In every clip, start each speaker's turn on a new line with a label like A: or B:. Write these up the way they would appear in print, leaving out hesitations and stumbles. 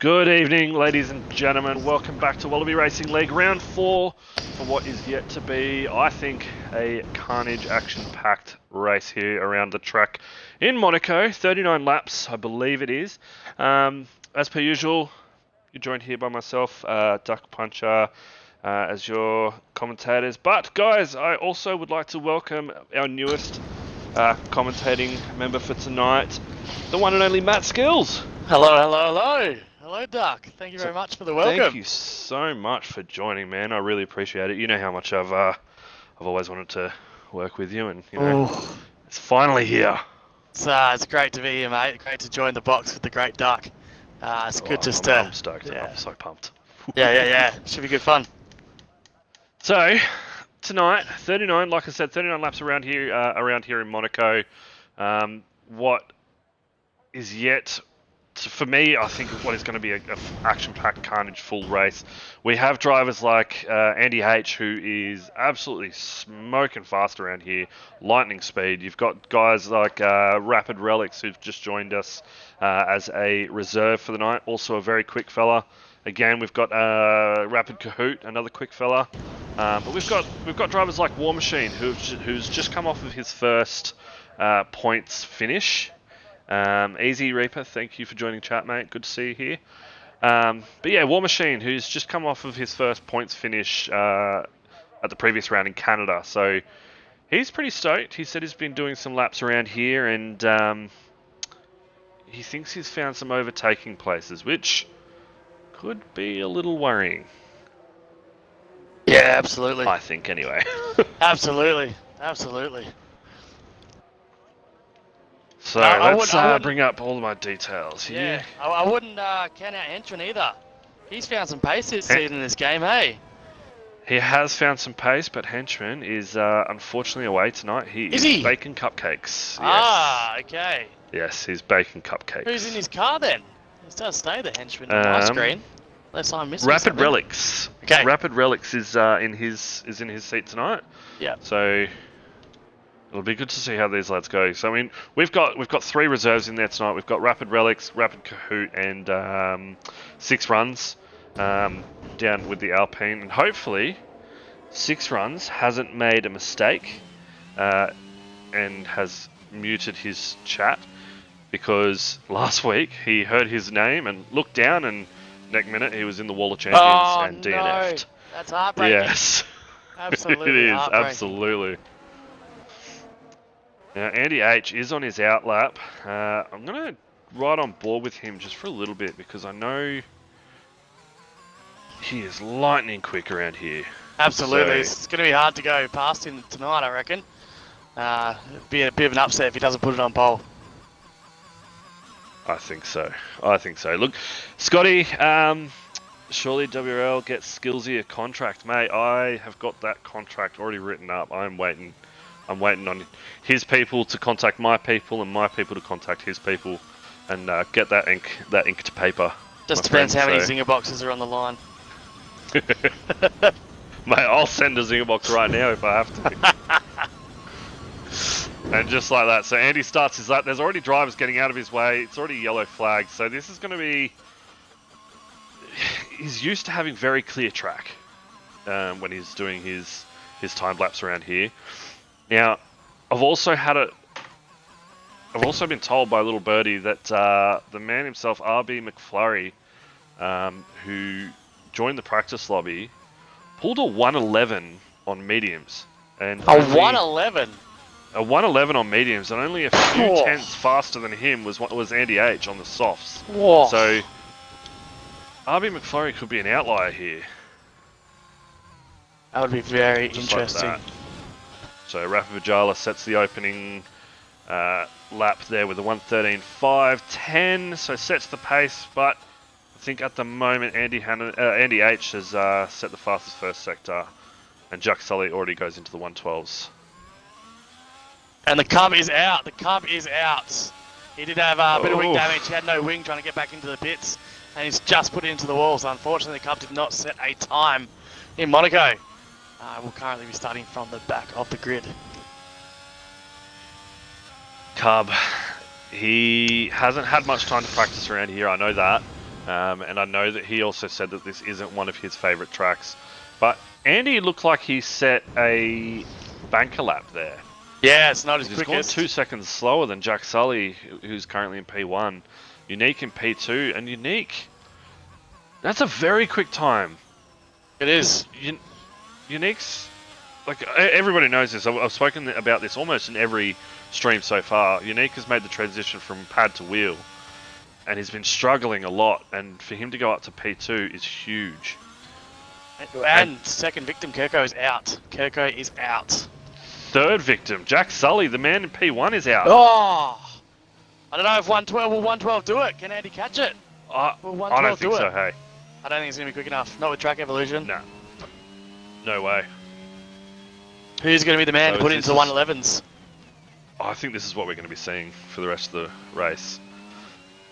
A: Good evening, ladies and gentlemen. Welcome back to Wallaby Racing League Round 4 for what is yet to be, I think, a carnage action-packed race here around the track in Monaco. 39 laps, I believe it is. As per usual, you're joined here by myself, Duck Puncher, as your commentators. But, guys, I also would like to welcome our newest commentating member for tonight, the one and only Matt Skills.
B: Hello. Hello, Duck. Thank you very much for the welcome.
A: Thank you so much for joining, man. I really appreciate it. You know how much I've always wanted to work with you, and you know, it's finally here.
B: It's great to be here, mate. Great to join the box with the great Duck. It's good just to...
A: I'm stoked.
B: Yeah.
A: I'm so pumped.
B: Yeah. Should be good fun.
A: So, tonight, 39, like I said, 39 laps around here in Monaco. What is yet... For me, I think what is going to be a action-packed carnage full race. We have drivers like Andy H, who is absolutely smoking fast around here, lightning speed. You've got guys like Rapid Relics, who've just joined us as a reserve for the night. Also a very quick fella. Again, we've got Rapid Kahoot, another quick fella. But we've got drivers like War Machine, who's just come off of his first points finish. Easy Reaper, thank you for joining chat, mate. Good to see you here. But yeah, War Machine, who's just come off of his first points finish at the previous round in Canada. So he's pretty stoked. He said he's been doing some laps around here, and he thinks he's found some overtaking places, which could be a little worrying.
B: Yeah, absolutely.
A: I think, anyway.
B: Absolutely.
A: So let's bring up all of my details here.
B: Yeah, I wouldn't count out Henchman either. He's found some pace this season in this game, hey?
A: He has found some pace, but Henchman is unfortunately away tonight. He is baking cupcakes. Yes.
B: Ah, okay.
A: Yes, he's baking cupcakes.
B: Who's in his car then? He does stay the Henchman on my screen. Unless I'm missing
A: Rapid
B: something.
A: Relics.
B: Okay.
A: Rapid Relics is in his seat tonight.
B: Yeah.
A: So it'll be good to see how these lads go. So I mean, we've got 3 reserves in there tonight. We've got Rapid Relics, Rapid Kahoot, and 6 runs down with the Alpine, and hopefully 6 runs hasn't made a mistake and has muted his chat, because last week he heard his name and looked down, and next minute he was in the Wall of Champions and DNF'd.
B: No. That's heartbreaking.
A: Yes.
B: Absolutely.
A: It is, absolutely. Now, Andy H is on his out lap. I'm going to ride on board with him just for a little bit, because I know he is lightning quick around here.
B: Absolutely.
A: So,
B: it's going to be hard to go past him tonight, I reckon. It'd be a bit of an upset if he doesn't put it on pole.
A: I think so. Look, Scotty, surely WRL gets Skillsy a contract, mate. I have got that contract already written up. I'm waiting on his people to contact my people, and my people to contact his people, and get that ink to paper.
B: Just depends how many zinger boxes are on the line.
A: Mate, I'll send a zinger box right now if I have to. And just like that, so Andy starts his lap. There's already drivers getting out of his way. It's already yellow flagged, so this is going to be... He's used to having very clear track when he's doing his time laps around here. Now, I've also been told by Little Birdie that the man himself, RB McFlurry, who joined the practice lobby, pulled a 111 on mediums. And
B: a 111?
A: A 111 on mediums, and only a few tenths faster than him was Andy H on the softs.
B: Whoa.
A: So, RB McFlurry could be an outlier here.
B: That would be very interesting.
A: Like so, Rafa Vajala sets the opening lap there with a 1:13.5.10, so sets the pace, but I think at the moment Andy H has set the fastest first sector, and Jack Sully already goes into the 112s.
B: And the Cub is out. He did have a bit of wing damage. He had no wing trying to get back into the pits, and he's just put it into the wall. So unfortunately, the Cub did not set a time in Monaco. Will currently be starting from the back of the grid.
A: Cub, he hasn't had much time to practice around here, I know that. And I know that he also said that this isn't one of his favourite tracks. But Andy looked like he set a banker lap there.
B: Yeah, it's not as
A: He's
B: quickest.
A: gone 2 seconds slower than Jack Sully, who's currently in P1. Unique in P2, and Unique, that's a very quick time.
B: It is.
A: Unique's, like, everybody knows this. I've spoken about this almost in every stream so far. Unique has made the transition from pad to wheel, and he's been struggling a lot, and for him to go up to P2 is huge.
B: And second victim, Kirko is out. Kirko is out.
A: Third victim, Jack Sully, the man in P1, is out.
B: Oh! I don't know if 112 will 112 do it. Can Andy catch it?
A: I
B: Will
A: don't
B: 112
A: think
B: do
A: so,
B: it?
A: hey.
B: I don't think it's going to be quick enough. Not with track evolution.
A: No. No way.
B: Who's going to be the man
A: So
B: to put it
A: this
B: into the
A: is-
B: 111s?
A: I think this is what we're going to be seeing for the rest of the race.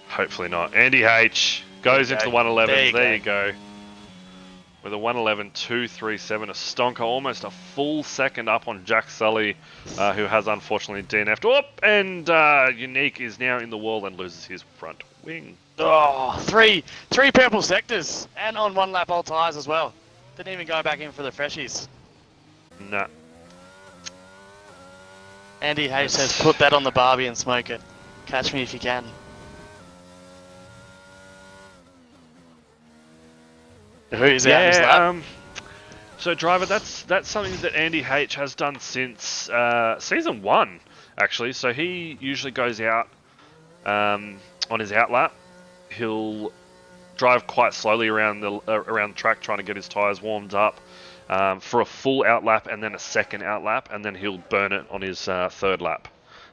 A: Hopefully not. Andy H goes into the 111s. There you go. With a 111.237, a stonker, almost a full second up on Jack Sully, who has unfortunately DNF'd. And Unique is now in the wall and loses his front wing.
B: Oh, three purple sectors, and on one lap old tyres as well. Didn't even go back in for the freshies.
A: Nah.
B: Andy H says, put that on the Barbie and smoke it. Catch me if you can. Who's out in his lap?
A: So driver, that's something that Andy H has done since season 1, actually. So he usually goes out on his out lap. He'll drive quite slowly around the track, trying to get his tyres warmed up for a full out lap and then a second out lap, and then he'll burn it on his third lap.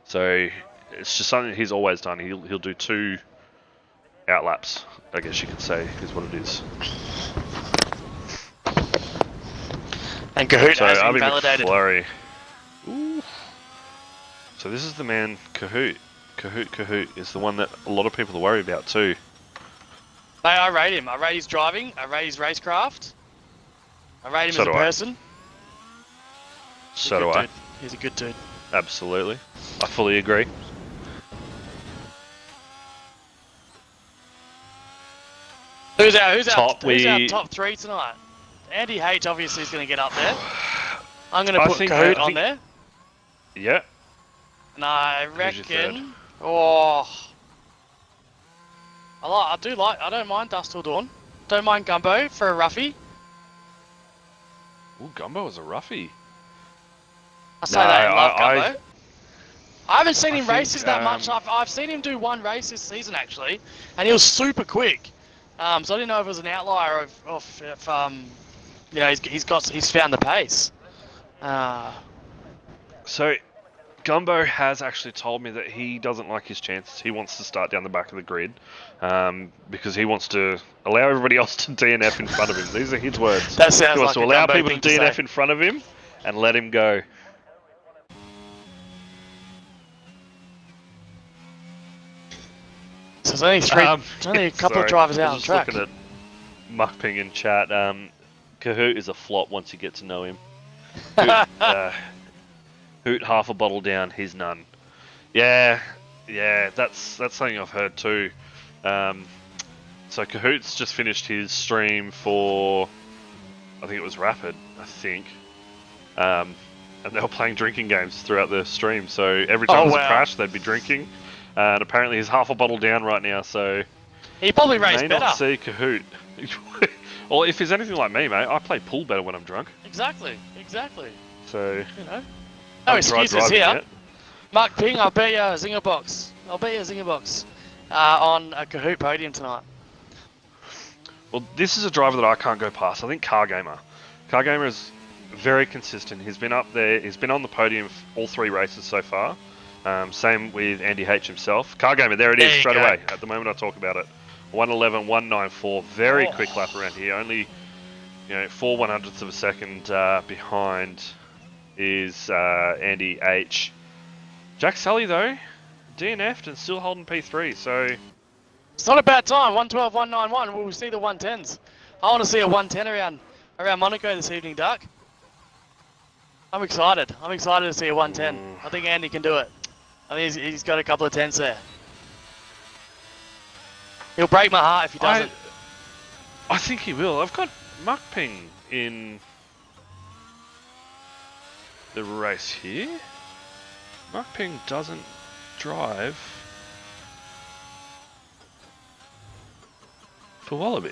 A: So it's just something that he's always done. He'll do 2 out laps, I guess you could say, is what it is.
B: And Kahoot
A: So
B: has been
A: Avi
B: validated.
A: McFlurry. Ooh. So this is the man, Kahoot. Kahoot is the one that a lot of people are worried about too.
B: Hey, I rate him. I rate his driving. I rate his racecraft. I rate him
A: So
B: as a
A: do I.
B: person.
A: So do I.
B: Dude. He's a good dude.
A: Absolutely. I fully agree.
B: Who's our
A: Top,
B: top 3 tonight? Andy H obviously is going to get up there. I'm going to
A: I
B: put
A: think-
B: Kahoot
A: I
B: on
A: think-
B: there.
A: Yeah.
B: And I
A: Who's your third?
B: reckon... I don't mind Dust Till Dawn. Don't mind Gumbo for a roughie.
A: Ooh, Gumbo is a roughie.
B: I say
A: No,
B: that I love
A: I-
B: Gumbo. I haven't seen
A: I
B: him
A: think,
B: races that much. I've seen him do 1 race this season actually, and he was super quick. So I didn't know if it was an outlier of if you know he's found the pace.
A: So Gumbo has actually told me that he doesn't like his chances. He wants to start down the back of the grid because he wants to allow everybody else to DNF in front of him. These are his words.
B: That sounds
A: He wants
B: like
A: to
B: a
A: allow
B: Gumbo
A: people
B: thing
A: to
B: to
A: DNF
B: say.
A: in front of him and let him go.
B: So there's only three.
A: Um,
B: there's only a couple of
A: sorry,
B: drivers
A: I
B: out on
A: was
B: track.
A: just looking at Muckping in chat. Kahoot is a flop once you get to know him. Hoot half a bottle down, he's none. Yeah, that's something I've heard too. So Kahoot's just finished his stream for, I think it was Rapid, and they were playing drinking games throughout the stream. So every time there's a crash, they'd be drinking. And apparently he's half a bottle down right now, so
B: He probably raced
A: may
B: better.
A: not see Kahoot. Well, if he's anything like me, mate, I play pool better when I'm drunk.
B: Exactly.
A: So
B: You know. No
A: haven't tried
B: excuses
A: driving
B: here.
A: yet.
B: Mark Ping, I'll bet you a zinger box. On a Kahoot podium tonight.
A: Well, this is a driver that I can't go past. I think Car Gamer is very consistent. He's been up there. He's been on the podium for all 3 races so far. Same with Andy H himself. Car Gamer, there it is, straight away. At the moment I talk about it. 111, 194. Very quick lap around here. Only 4 100ths of a second behind is Andy H. Jack Sully, though, DNF'd and still holding P3, so...
B: It's not a bad time. 112, 191. We'll see the 110s. I want to see a 110 around Monaco this evening, Duck. I'm excited. I'm excited to see a 110. I think Andy can do it. I think he's got a couple of 10s there. He'll break my heart if he doesn't.
A: I think he will. I've got Mukping in the race here. Mukping doesn't drive for Wallaby.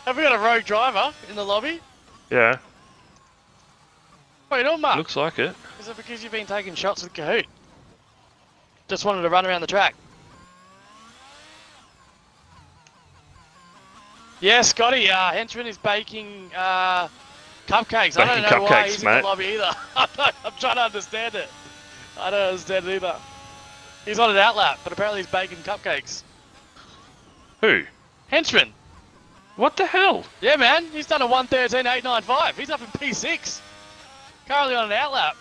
B: Have we got a rogue driver in the lobby?
A: Yeah.
B: What are you doing, Mark?
A: Looks like it.
B: Is it because you've been taking shots with Kahoot? Just wanted to run around the track. Yeah, Scotty, Henchman is baking cupcakes. I don't know why he's in the lobby either. I'm trying to understand it. I don't understand it either. He's on an outlap, but apparently he's baking cupcakes.
A: Who?
B: Henchman.
A: What the hell?
B: Yeah, man. He's done a 1:13.895. He's up in P6. Currently on an outlap.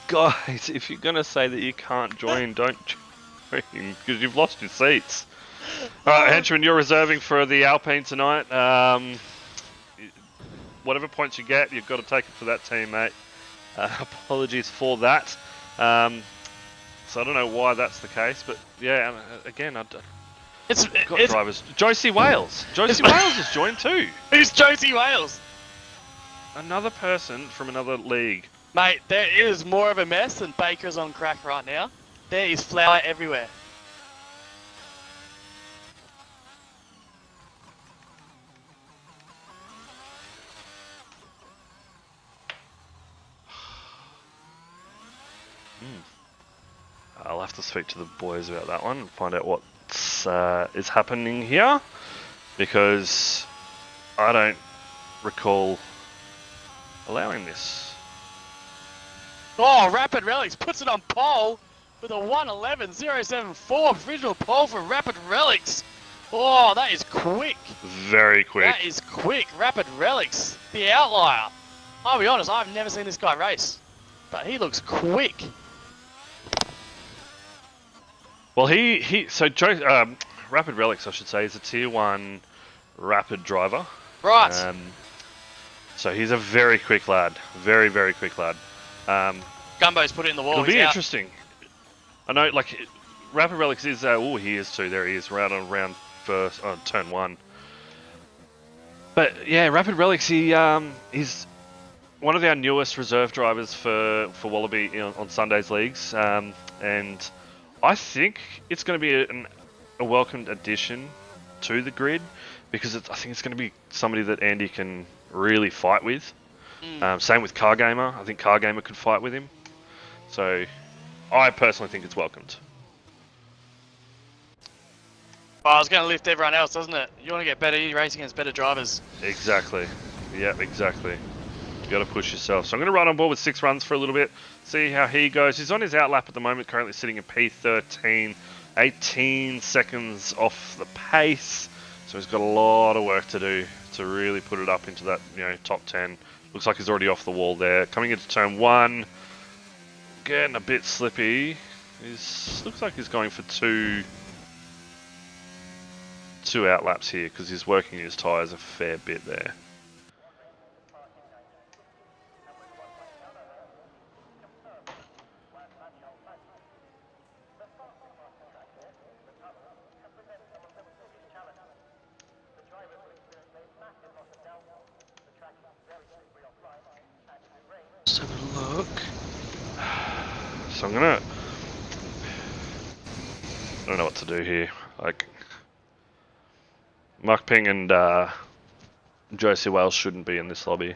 A: Guys, if you're going to say that you can't join, don't join, because you've lost your seats. Alright, Henchman, you're reserving for the Alpine tonight. Whatever points you get, you've got to take it for that team, mate. Apologies for that. So I don't know why that's the case, but yeah, again, I've got drivers. Josie Wales. Josie Wales has joined too.
B: Who's Josie Wales?
A: Another person from another league.
B: Mate, there is more of a mess than Baker's on crack right now. There is flour everywhere.
A: I'll have to speak to the boys about that one and find out what is happening here, because I don't recall allowing this.
B: Oh, Rapid Relics puts it on pole with a 1:11.074 provisional pole for Rapid Relics. Oh, that is quick.
A: Very quick.
B: That is quick. Rapid Relics, the outlier. I'll be honest, I've never seen this guy race, but he looks quick.
A: Well, Rapid Relics, I should say, is a tier 1 rapid driver.
B: Right.
A: So he's a very quick lad. Very, very quick lad.
B: Gumbo's put it in the wall.
A: It'll be interesting. I know, like, Rapid Relics is... he is too. There he is, right on round first, on turn 1. But, yeah, Rapid Relics, he's one of our newest reserve drivers for Wallaby on Sunday's leagues. And I think it's going to be a welcomed addition to the grid, because I think it's going to be somebody that Andy can really fight with. Same with Car Gamer. I think Car Gamer could fight with him. So I personally think it's welcomed.
B: Well, it's going to lift everyone else, doesn't it? You want to get better, you race against better drivers.
A: Exactly. Yeah, exactly. You got to push yourself. So I'm going to run on board with 6 runs for a little bit, see how he goes. He's on his outlap at the moment, currently sitting in P13, 18 seconds off the pace. So he's got a lot of work to do to really put it up into that, top 10. Looks like he's already off the wall there. Coming into turn 1, getting a bit slippy. Looks like he's going for two outlaps here, because he's working his tyres a fair bit there. Let's have a look. So I'm gonna... I don't know what to do here. Like, Mukping and Josie Wales shouldn't be in this lobby.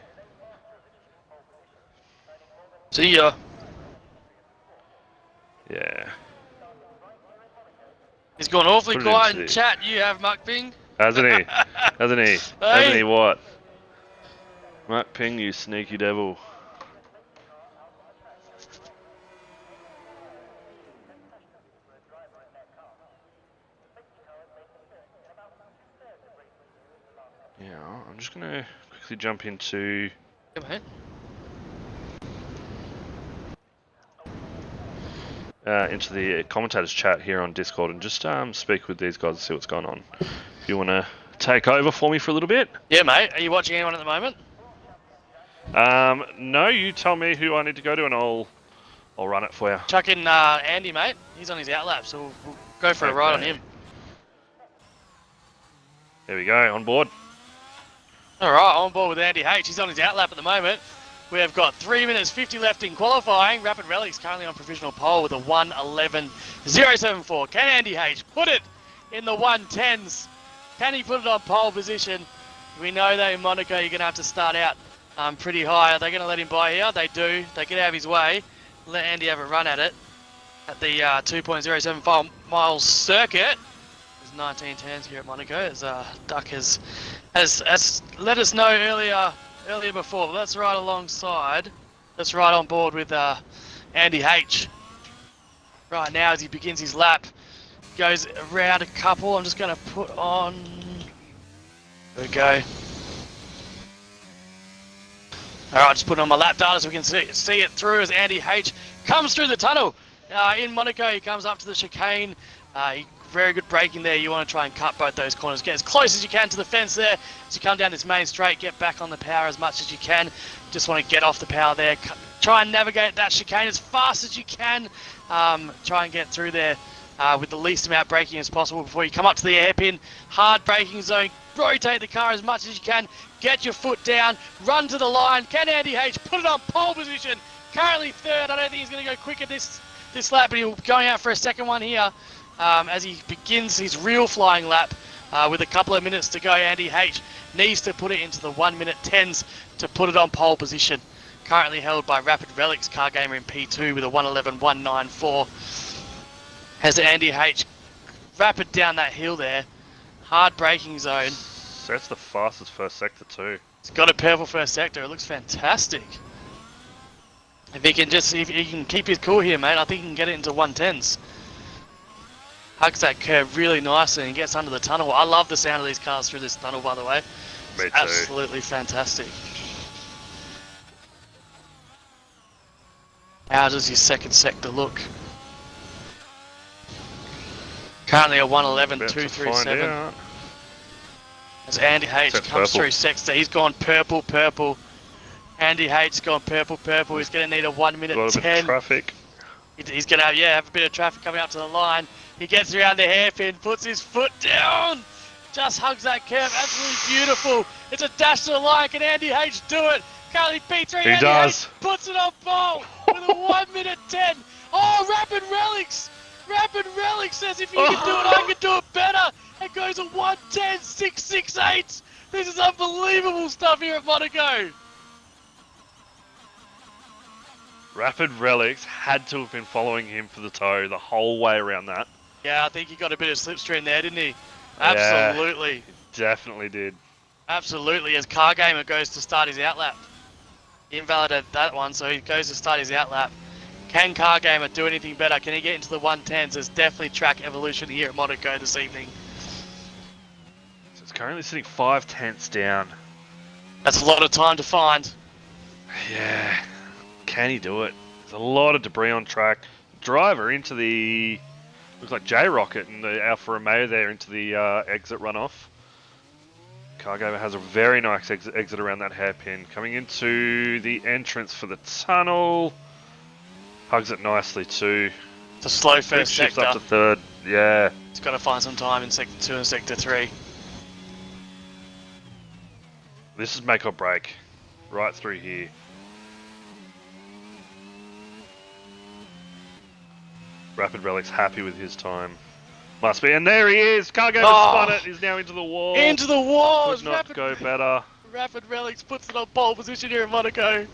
B: See ya.
A: Yeah.
B: He's gone awfully quiet in chat. You have Mukping.
A: Hasn't he? Hasn't he? Hasn't he what? Mukping, you sneaky devil. Yeah, I'm just gonna quickly jump into...
B: Come ahead.
A: Into the commentators chat here on Discord and just speak with these guys and see what's going on. If you want to take over for me for a little bit?
B: Yeah, mate. Are you watching anyone at the moment?
A: No, you tell me who I need to go to and I'll I'll run it for you.
B: Chuck in Andy, mate. He's on his outlap, so we'll go for a ride on him.
A: There we go, on board.
B: All right, on board with Andy H. He's on his outlap at the moment. We have got 3 minutes 50 left in qualifying. Rapid Relics currently on provisional pole with a 1:11.074. Can Andy H put it in the 1:10s? Can he put it on pole position? We know that in Monaco you're going to have to start out pretty high. Are they going to let him by here? They do. They get out of his way. Let Andy have a run at it at the 2.075 miles circuit. There's 19 turns here at Monaco, as Duck has let us know earlier before. But let's ride alongside. Let's ride on board with Andy H. Right now as he begins his lap. Goes around a couple. I'm just going to put on... There we go. Alright, just put on my lap data so we can see it through as Andy H comes through the tunnel. In Monaco, he comes up to the chicane. Very good braking there. You want to try and cut both those corners. Get as close as you can to the fence there. As you come down this main straight, get back on the power as much as you can. Just want to get off the power there. Try and navigate that chicane as fast as you can. Try and get through there with the least amount of braking as possible before you come up to the hairpin. Hard braking zone. Rotate the car as much as you can. Get your foot down. Run to the line. Can Andy H put it on pole position? Currently third. I don't think he's going to go quicker this lap, but he'll be going out for a second one here as he begins his real flying lap with a couple of minutes to go. Andy H needs to put it into the 1:10s to put it on pole position. Currently held by Rapid Relics Car Gamer in P2 with a 1:11.194. Has Andy H rapid down that hill there. Hard braking zone.
A: So that's the fastest first sector too.
B: He's got a purple first sector. It looks fantastic. If he can keep his cool here, mate, I think he can get it into 1:10s. Hugs that curve really nicely and gets under the tunnel. I love the sound of these cars through this tunnel, by the way.
A: Me too.
B: Absolutely fantastic. How does your second sector look? Currently a 1:11.237. As Andy H comes through sector, he's gone purple. Andy H's gone purple. He's going to need a 1:10.
A: Traffic.
B: He's going to have a bit of traffic coming up to the line. He gets around the hairpin, puts his foot down. Just hugs that curve. Absolutely beautiful. It's a dash to the line. Can Andy H do it? Currently P3.
A: He
B: Andy
A: does.
B: H puts it on pole with a 1:10. Oh, Rapid Relics. Rapid Relics says if you can do it, I can do it better. It goes a 1:10.668. This is unbelievable stuff here at Monaco.
A: Rapid Relics had to have been following him for the toe the whole way around that.
B: Yeah, I think he got a bit of slipstream there, didn't he? Absolutely.
A: Yeah, definitely did.
B: Absolutely, as Car Gamer goes to start his outlap. He invalidated that one, so he goes to start his outlap. Can Car Gamer do anything better? Can he get into the 1:10s? There's definitely track evolution here at Monaco this evening.
A: So it's currently sitting 5/10 down.
B: That's a lot of time to find.
A: Yeah. Can he do it? There's a lot of debris on track. Driver into the... Looks like J-Rocket and the Alfa Romeo there into the exit runoff. Cargamer has a very nice exit around that hairpin. Coming into the entrance for the tunnel. Hugs it nicely too.
B: It's a slow first
A: shifts
B: sector.
A: up to third. Yeah.
B: He's got to find some time in sector 2 and sector 3.
A: This is make or break. Right through here. Rapid Relic's happy with his time. Must be. And there he is! Cargo spun it. He's now into the wall.
B: Into the wall!
A: Could not go better.
B: Rapid Relics puts it on pole position here in Monaco.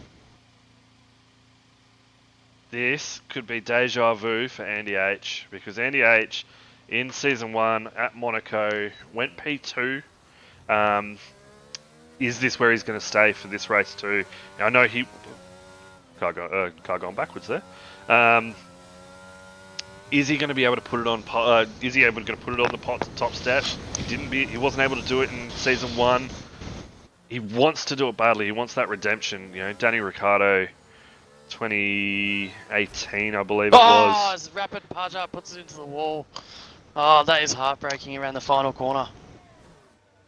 A: This could be deja vu for Andy H. Because Andy H, in Season 1 at Monaco, went P2. Is this where he's going to stay for this race too? Now, I know he... Car gone backwards there. Is he going to be able to put it on? Is he able to put it on the top step? He wasn't able to do it in Season 1. He wants to do it badly. He wants that redemption. You know, Danny Ricciardo, 2018, I believe it was.
B: Oh, as Rapid Paja puts it into the wall. Oh, that is heartbreaking around the final corner.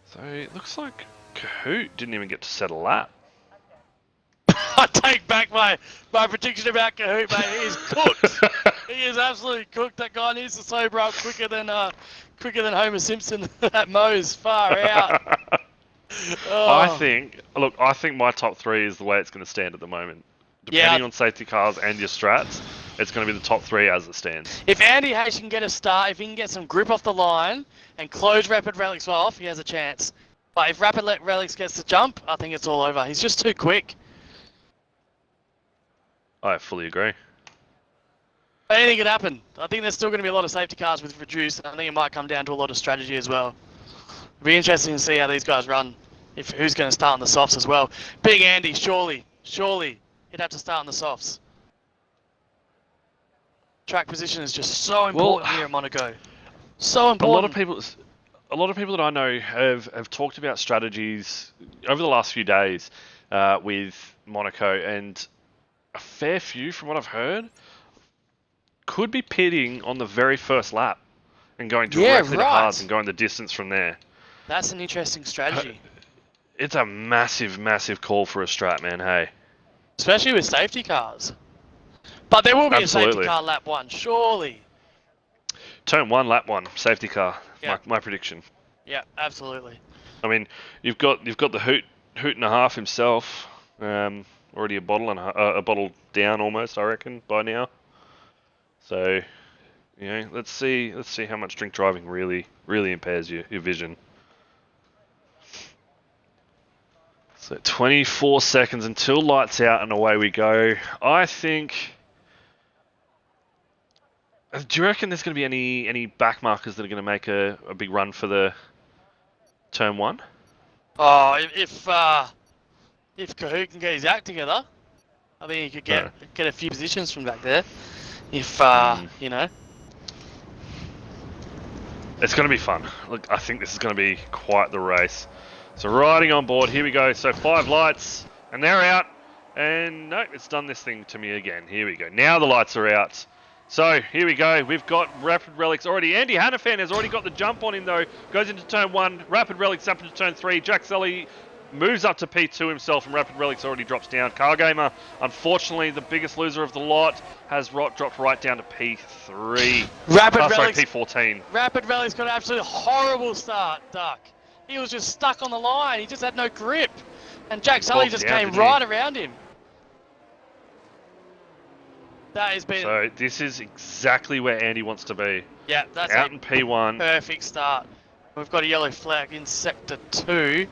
A: So it looks like Kahoot didn't even get to set a lap.
B: I take back my prediction about Kahoot, mate. He is cooked. He is absolutely cooked. That guy needs to sober up quicker than Homer Simpson at Moe's. Far out.
A: I
B: Oh.
A: think, look, I think my top three is the way it's going to stand at the moment.
B: Yeah.
A: Depending on safety cars and your strats, it's going to be the top three as it stands.
B: If Andy H can get a start, if he can get some grip off the line and close Rapid Relics off, he has a chance. But if Rapid Relics gets the jump, I think it's all over. He's just too quick.
A: I fully agree.
B: But anything could happen. I think there's still going to be a lot of safety cars with reduced. I think it might come down to a lot of strategy as well. It'll be interesting to see how these guys run. If who's going to start on the softs as well. Big Andy, surely, he'd have to start on the softs. Track position is just so important here at Monaco. So important.
A: A lot of people that I know have talked about strategies over the last few days with Monaco, and a fair few, from what I've heard, could be pitting on the very first lap and going directly to hards and going the distance from there.
B: That's an interesting strategy.
A: It's a massive, massive call for a strat, man. Hey,
B: especially with safety cars. But there will be
A: Absolutely.
B: a safety car lap one, surely.
A: Turn 1, lap 1, safety car.
B: Yeah.
A: My prediction.
B: Yeah, absolutely.
A: I mean, you've got the hoot and a half himself. Already a bottle down almost, I reckon, by now. So, you know, let's see how much drink driving really impairs your vision. So 24 seconds until lights out and away we go. I think. Do you reckon there's going to be any back markers that are going to make a big run for the turn 1?
B: Oh, if Kahoot can get his act together, I think he could get a few positions from back there. If you know.
A: It's going to be fun. Look, I think this is going to be quite the race. So riding on board, here we go. So 5 lights, and they're out. And no, it's done this thing to me again. Here we go. Now the lights are out. So here we go. We've got Rapid Relics already. Andy Hannafan has already got the jump on him though. Goes into turn 1. Rapid Relics up into turn 3. Jack Sully moves up to P2 himself, and Rapid Relics already drops down. Cargamer, unfortunately, the biggest loser of the lot, has dropped right down to P3. P14.
B: Rapid Relics got an absolutely horrible start, Duck. He was just stuck on the line. He just had no grip. And Jack Sully just came right around him. That has been...
A: So this is exactly where Andy wants to be.
B: Yeah, that's
A: out in P1.
B: Perfect start. We've got a yellow flag in Sector 2.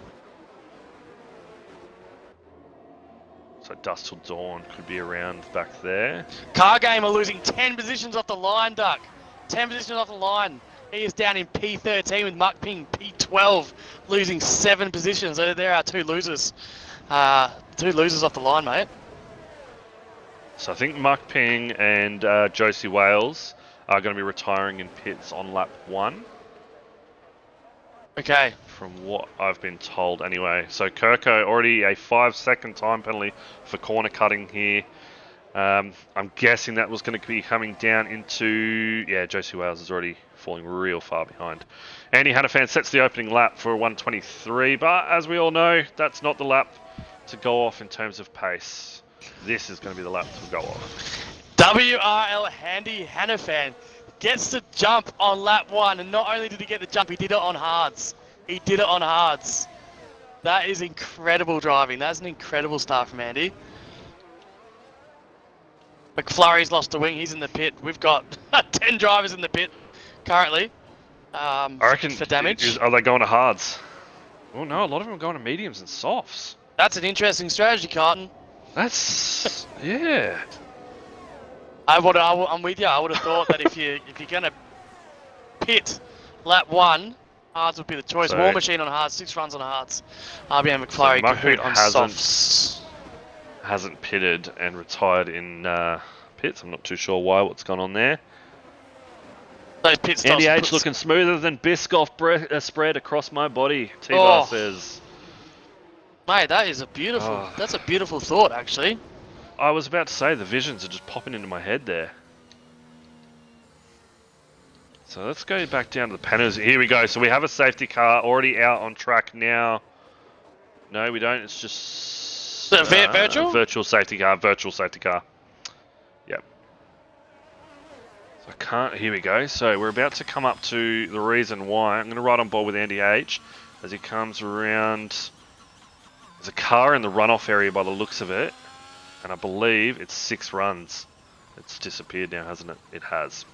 A: So Dusk Till Dawn could be around back there.
B: Car Game are losing 10 positions off the line, Duck. 10 positions off the line. He is down in P13 with Muck Ping P12, losing 7 positions. There are 2 losers. 2 losers off the line, mate.
A: So I think Muck Ping and Josie Wales are going to be retiring in pits on lap 1.
B: Okay.
A: From what I've been told anyway. So Kirko already a 5-second time penalty for corner cutting here. I'm guessing that was going to be coming down into... Yeah, Josie Wales is already falling real far behind. Andy Hannafan sets the opening lap for 1:23, but as we all know, that's not the lap to go off in terms of pace. This is going to be the lap to go off.
B: WRL Handy Hannafan gets the jump on lap 1, and not only did he get the jump, he did it on hards. He did it on hards. That is incredible driving. That's an incredible start from Andy. McFlurry's lost a wing. He's in the pit. We've got 10 drivers in the pit currently.
A: I reckon
B: for damage.
A: Are they going to hards? Oh no, a lot of them are going to mediums and softs.
B: That's an interesting strategy, Carton.
A: That's... yeah.
B: I'm with you. I would have thought that if you're gonna pit lap 1, hards would be the choice.
A: So,
B: War Machine on hards, 6 runs on hards. RBM McFlurry,
A: so
B: Kahoot on softs.
A: Hasn't pitted and retired in pits. I'm not too sure why. What's gone on there?
B: Those pit stops.
A: Andy H looking smoother than Biscoff spread across my body. T-Bar says.
B: Mate, that is a beautiful. That's a beautiful thought, actually.
A: I was about to say the visions are just popping into my head there. So let's go back down to the panels. Here we go. So we have a safety car already out on track now. No, we don't. It's just
B: Virtual?
A: Safety car. Virtual safety car. Yep. So I can't. Here we go. So we're about to come up to the reason why. I'm going to ride on board with Andy H as he comes around. There's a car in the runoff area by the looks of it, and I believe it's 6 runs. It's disappeared now, hasn't it? It has.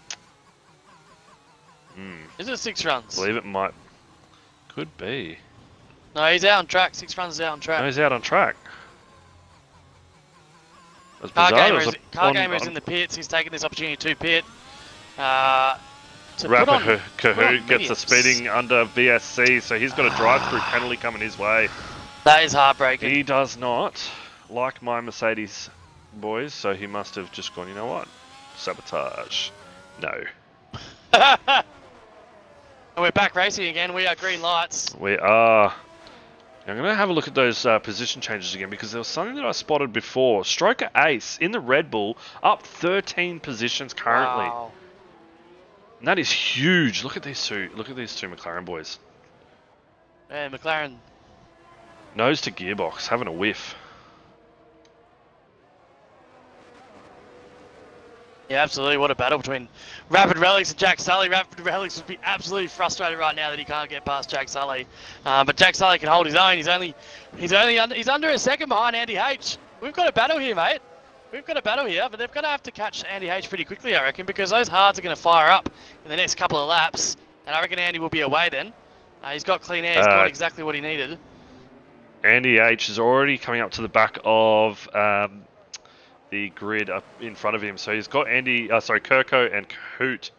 B: Is it 6 runs?
A: I believe it might. Could be.
B: No, he's out on track. 6 runs is out on track.
A: No, he's out on track. That's
B: Car
A: bizarre.
B: Gamer is in the pits. He's taking this opportunity to pit.
A: Rapid Kahoot gets a speeding under VSC, so he's got a drive-through penalty coming his way.
B: That is heartbreaking.
A: He does not like my Mercedes boys, so he must have just gone, you know what? Sabotage. No.
B: And we're back racing again. We are green lights.
A: We are. I'm going to have a look at those position changes again because there was something that I spotted before. Stroker Ace in the Red Bull up 13 positions currently.
B: Wow.
A: And that is huge. Look at these two. Look at these two McLaren boys.
B: Man, McLaren.
A: Nose to gearbox, having a whiff.
B: Yeah, absolutely. What a battle between Rapid Relics and Jack Sully. Rapid Relics would be absolutely frustrated right now that he can't get past Jack Sully. But Jack Sully can hold his own. He's under a second behind Andy H. We've got a battle here, mate. We've got a battle here, but they're going to have to catch Andy H pretty quickly, I reckon, because those hards are going to fire up in the next couple of laps, and I reckon Andy will be away then. He's got clean air. He's got exactly what he needed.
A: Andy H is already coming up to the back of the grid up in front of him. So he's got Kirko and Kahoot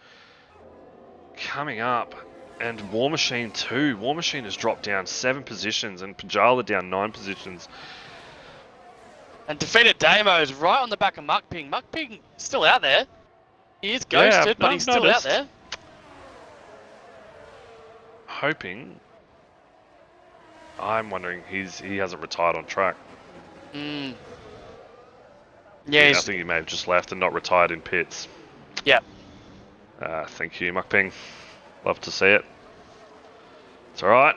A: coming up. And War Machine too. War Machine has dropped down 7 positions and Pajala down 9 positions.
B: And Defeated Damo is right on the back of Muckping. Muckping is still out there. He is ghosted, but he's still out there.
A: Hoping. I'm wondering he hasn't retired on track.
B: Yeah,
A: I think he may have just left and not retired in pits.
B: Yep.
A: Thank you, Muckping. Love to see it. It's alright.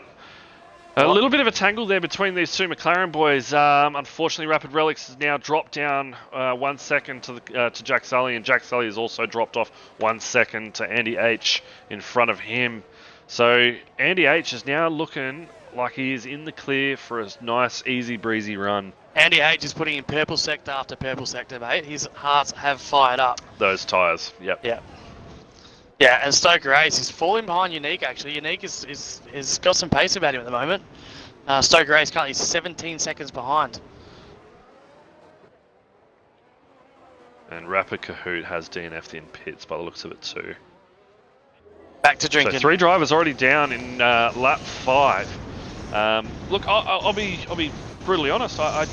A: A little bit of a tangle there between these two McLaren boys. Unfortunately, Rapid Relics has now dropped down 1 second to Jack Sully, and Jack Sully has also dropped off 1 second to Andy H in front of him. So Andy H is now looking like he is in the clear for a nice, easy breezy run.
B: Andy H is putting in purple sector after purple sector, mate. His hearts have fired up.
A: Those tyres, yep.
B: Yep. Yeah, and Stoker Ace is falling behind Unique, actually. Unique is got some pace about him at the moment. Stoker Ace currently 17 seconds behind.
A: And Rapid Kahoot has DNF'd in pits by the looks of it too.
B: Back to drinking.
A: So 3 drivers already down in lap 5. Look, I'll be brutally honest. I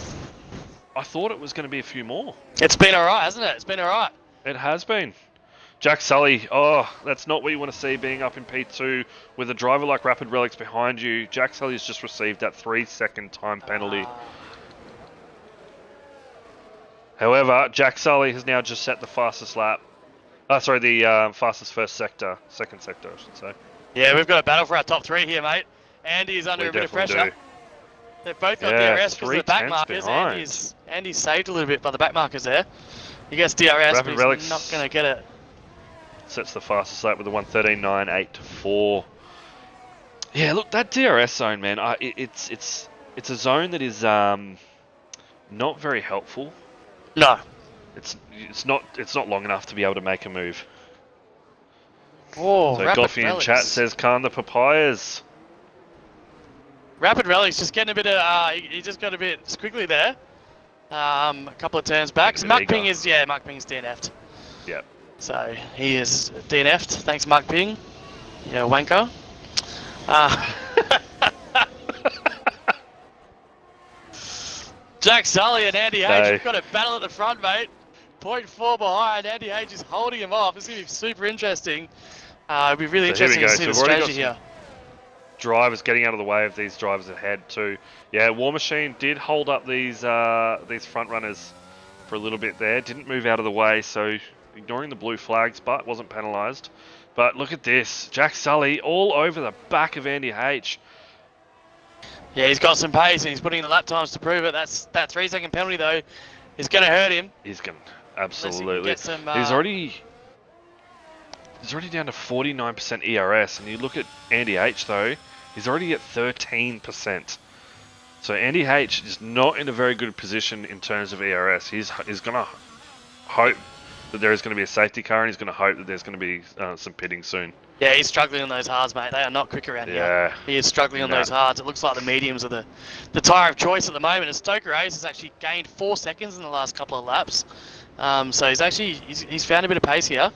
A: thought it was going to be a few more.
B: It's been alright, hasn't it? It's been alright.
A: It has been. Jack Sully, that's not what you want to see being up in P2 with a driver like Rapid Relics behind you. Jack Sully's just received that 3-second time penalty. However, Jack Sully has now just set the fastest lap. The fastest second sector, I should say.
B: Yeah, we've got a battle for our top 3 here, mate. Andy is under a bit of pressure. They've both got DRS because of the back markers. Andy's saved a little bit by the back markers there. He gets DRS,
A: Rapid
B: but
A: Relics
B: he's not going to get it.
A: Sets the fastest lap with a 1:13.984. Yeah, look, that DRS zone, man. It's a zone that is not very helpful.
B: No,
A: it's not long enough to be able to make a move.
B: Oh,
A: so
B: Rapid
A: Goffy in
B: Relics.
A: chat says, "Calm the papayas."
B: Rapid Relics just getting a bit of. He just got a bit squiggly there. A couple of turns back. So Muckping is DNF'd.
A: Yep.
B: So he is DNF'd. Thanks, Muckping. Yeah, wanker. Jack Sully and Andy H have got a battle at the front, mate. 0.4 behind. Andy H is holding him off. It's going to be super interesting. It'll be really interesting to see the strategy here.
A: Drivers getting out of the way of these drivers ahead too. Yeah, War Machine did hold up these front runners for a little bit there. Didn't move out of the way, so ignoring the blue flags, but wasn't penalised. But look at this. Jack Sully all over the back of Andy H.
B: Yeah, he's got some pace and he's putting in the lap times to prove it. That 3-second penalty though is going to hurt him.
A: He's going
B: Unless he can
A: absolutely.
B: get some.
A: He's already down to 49% ERS, and you look at Andy H though, he's already at 13%. So Andy H is not in a very good position in terms of ERS. He's going to hope that there is going to be a safety car, and he's going to hope that there's going to be some pitting soon.
B: Yeah, he's struggling on those hards, mate. They are not quick around here. He is struggling on those hards. It looks like the mediums are the tyre of choice at the moment. And Stoker Ace has actually gained 4 seconds in the last couple of laps. So he's found a bit of pace here,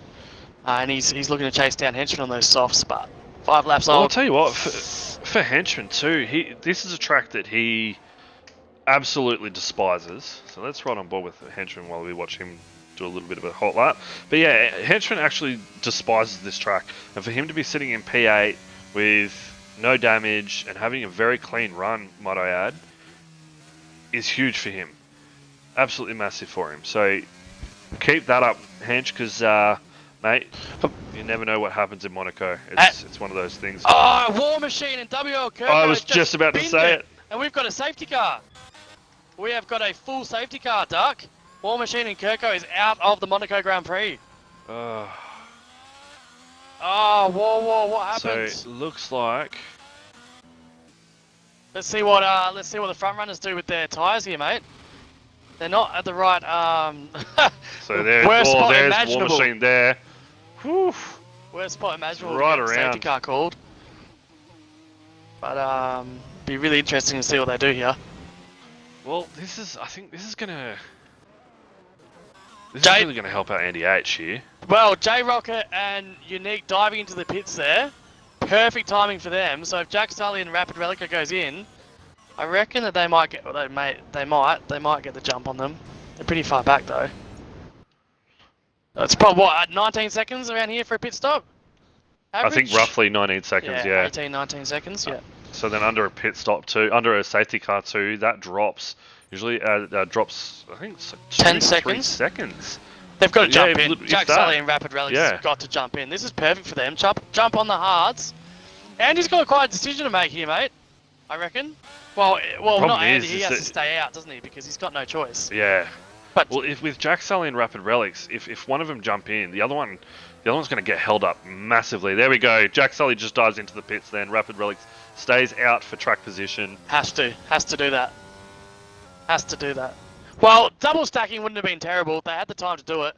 B: and he's looking to chase down Henchman on those softs. But 5 laps
A: Well,
B: old.
A: I'll tell you what, for Henchman too, this is a track that he absolutely despises. So let's ride on board with Henchman while we watch him do a little bit of a hot lap. But yeah, Henchman actually despises this track, and for him to be sitting in P8 with no damage and having a very clean run, might I add, is huge for him. Absolutely massive for him. So keep that up, Hench, because mate, you never know what happens in Monaco. It's one of those things.
B: Oh, War Machine and WRL Kirko.
A: I was just about to say it.
B: And we've got a safety car. We have got a full safety car, Duck. War Machine and Kirko is out of the Monaco Grand Prix. Oh, whoa, what happened?
A: So it looks like.
B: Let's see what the front runners do with their tyres here, mate. They're not at the right
A: So there's
B: spot
A: War
B: imaginable.
A: Machine there. Whew.
B: Worst spot imaginable.
A: Right
B: to get the
A: around.
B: safety car called. But be really interesting to see what they do here.
A: Well, I think this is really gonna help out Andy H here.
B: Well, J-Rocket and Unique diving into the pits there. Perfect timing for them. So if Jack Sully and Rapid Relica goes in, I reckon that they might get the jump on them. They're pretty far back though. It's probably what, 19 seconds around here for a pit stop? Average?
A: I think roughly 19 seconds, yeah.
B: 18, 19 seconds, yeah.
A: So then under a pit stop too, under a safety car too, that drops. Usually drops, I think it's like
B: 10
A: 3
B: seconds.
A: seconds.
B: They've got to jump
A: if
B: in. Jack
A: that.
B: Sully and Rapid Relic's got to jump in. This is perfect for them. Jump on the hards. Andy's got quite a decision to make here, mate. I reckon. Well, not Andy. He has to stay out, doesn't he? Because he's got no choice.
A: Yeah.
B: But
A: well, with Jack Sully and Rapid Relics, if one of them jump in, the other one's going to get held up massively. There we go. Jack Sully just dives into the pits. Then Rapid Relics stays out for track position.
B: Has to do that. Has to do that. Well, double stacking wouldn't have been terrible. They had the time to do it.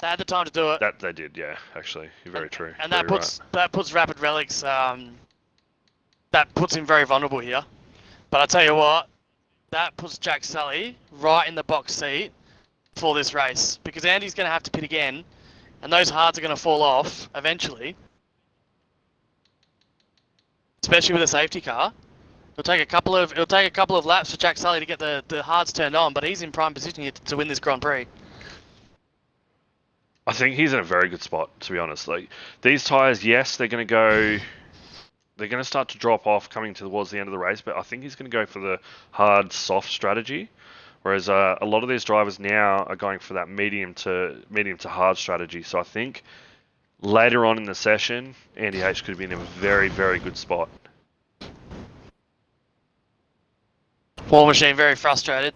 B: That
A: they did, yeah. Actually, you're very true.
B: And that puts Rapid Relics. That puts him very vulnerable here. But I tell you what, that puts Jack Sully right in the box seat for this race, because Andy's going to have to pit again, and those hards are going to fall off eventually. Especially with a safety car. It'll take a couple of laps for Jack Sully to get the hards turned on, but he's in prime position here to win this Grand Prix.
A: I think he's in a very good spot, to be honest. Like, these tyres, yes, they're going to start to drop off coming towards the end of the race, but I think he's going to go for the hard, soft strategy. Whereas a lot of these drivers now are going for that medium to hard strategy. So I think later on in the session, Andy H could be in a very, very good spot.
B: War Machine very frustrated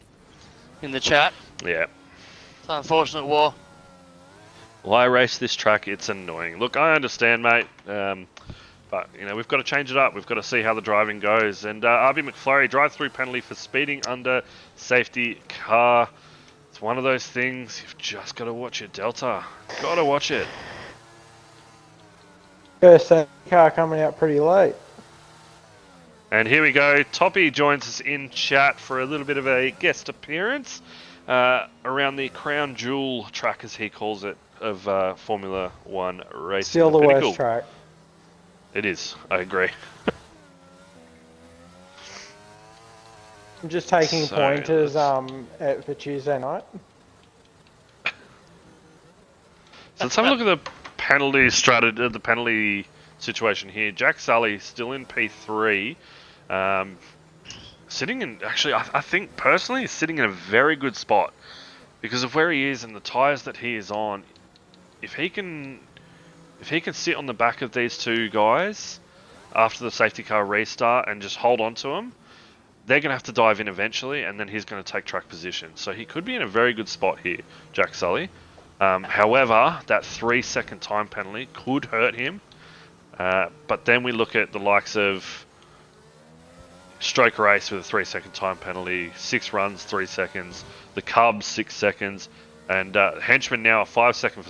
B: in the chat.
A: Yeah.
B: It's an unfortunate war.
A: Why race this track? It's annoying. Look, I understand, mate. But, we've got to change it up. We've got to see how the driving goes. And RB McFlurry, drive-through penalty for speeding under safety car. It's one of those things. You've just got to watch your Delta. Got to watch it.
C: First safety car coming out pretty late.
A: And here we go. Toppy joins us in chat for a little bit of a guest appearance around the Crown Jewel track, as he calls it, of Formula One racing.
C: Still the worst track.
A: It is. I agree.
C: I'm just taking pointers for Tuesday night.
A: So let's have a look at the penalty strategy, the penalty situation here. Jack Sully still in P3. Sitting in, actually, I think personally, he's sitting in a very good spot because of where he is and the tyres that he is on. If he can sit on the back of these two guys after the safety car restart and just hold on to them, they're going to have to dive in eventually, and then he's going to take track position. So he could be in a very good spot here, Jack Sully. However, that 3-second time penalty could hurt him. But then we look at the likes of Stroke Race with a 3-second time penalty, 6 runs, 3 seconds. The Cubs, 6 seconds. And Henchman now a 5 second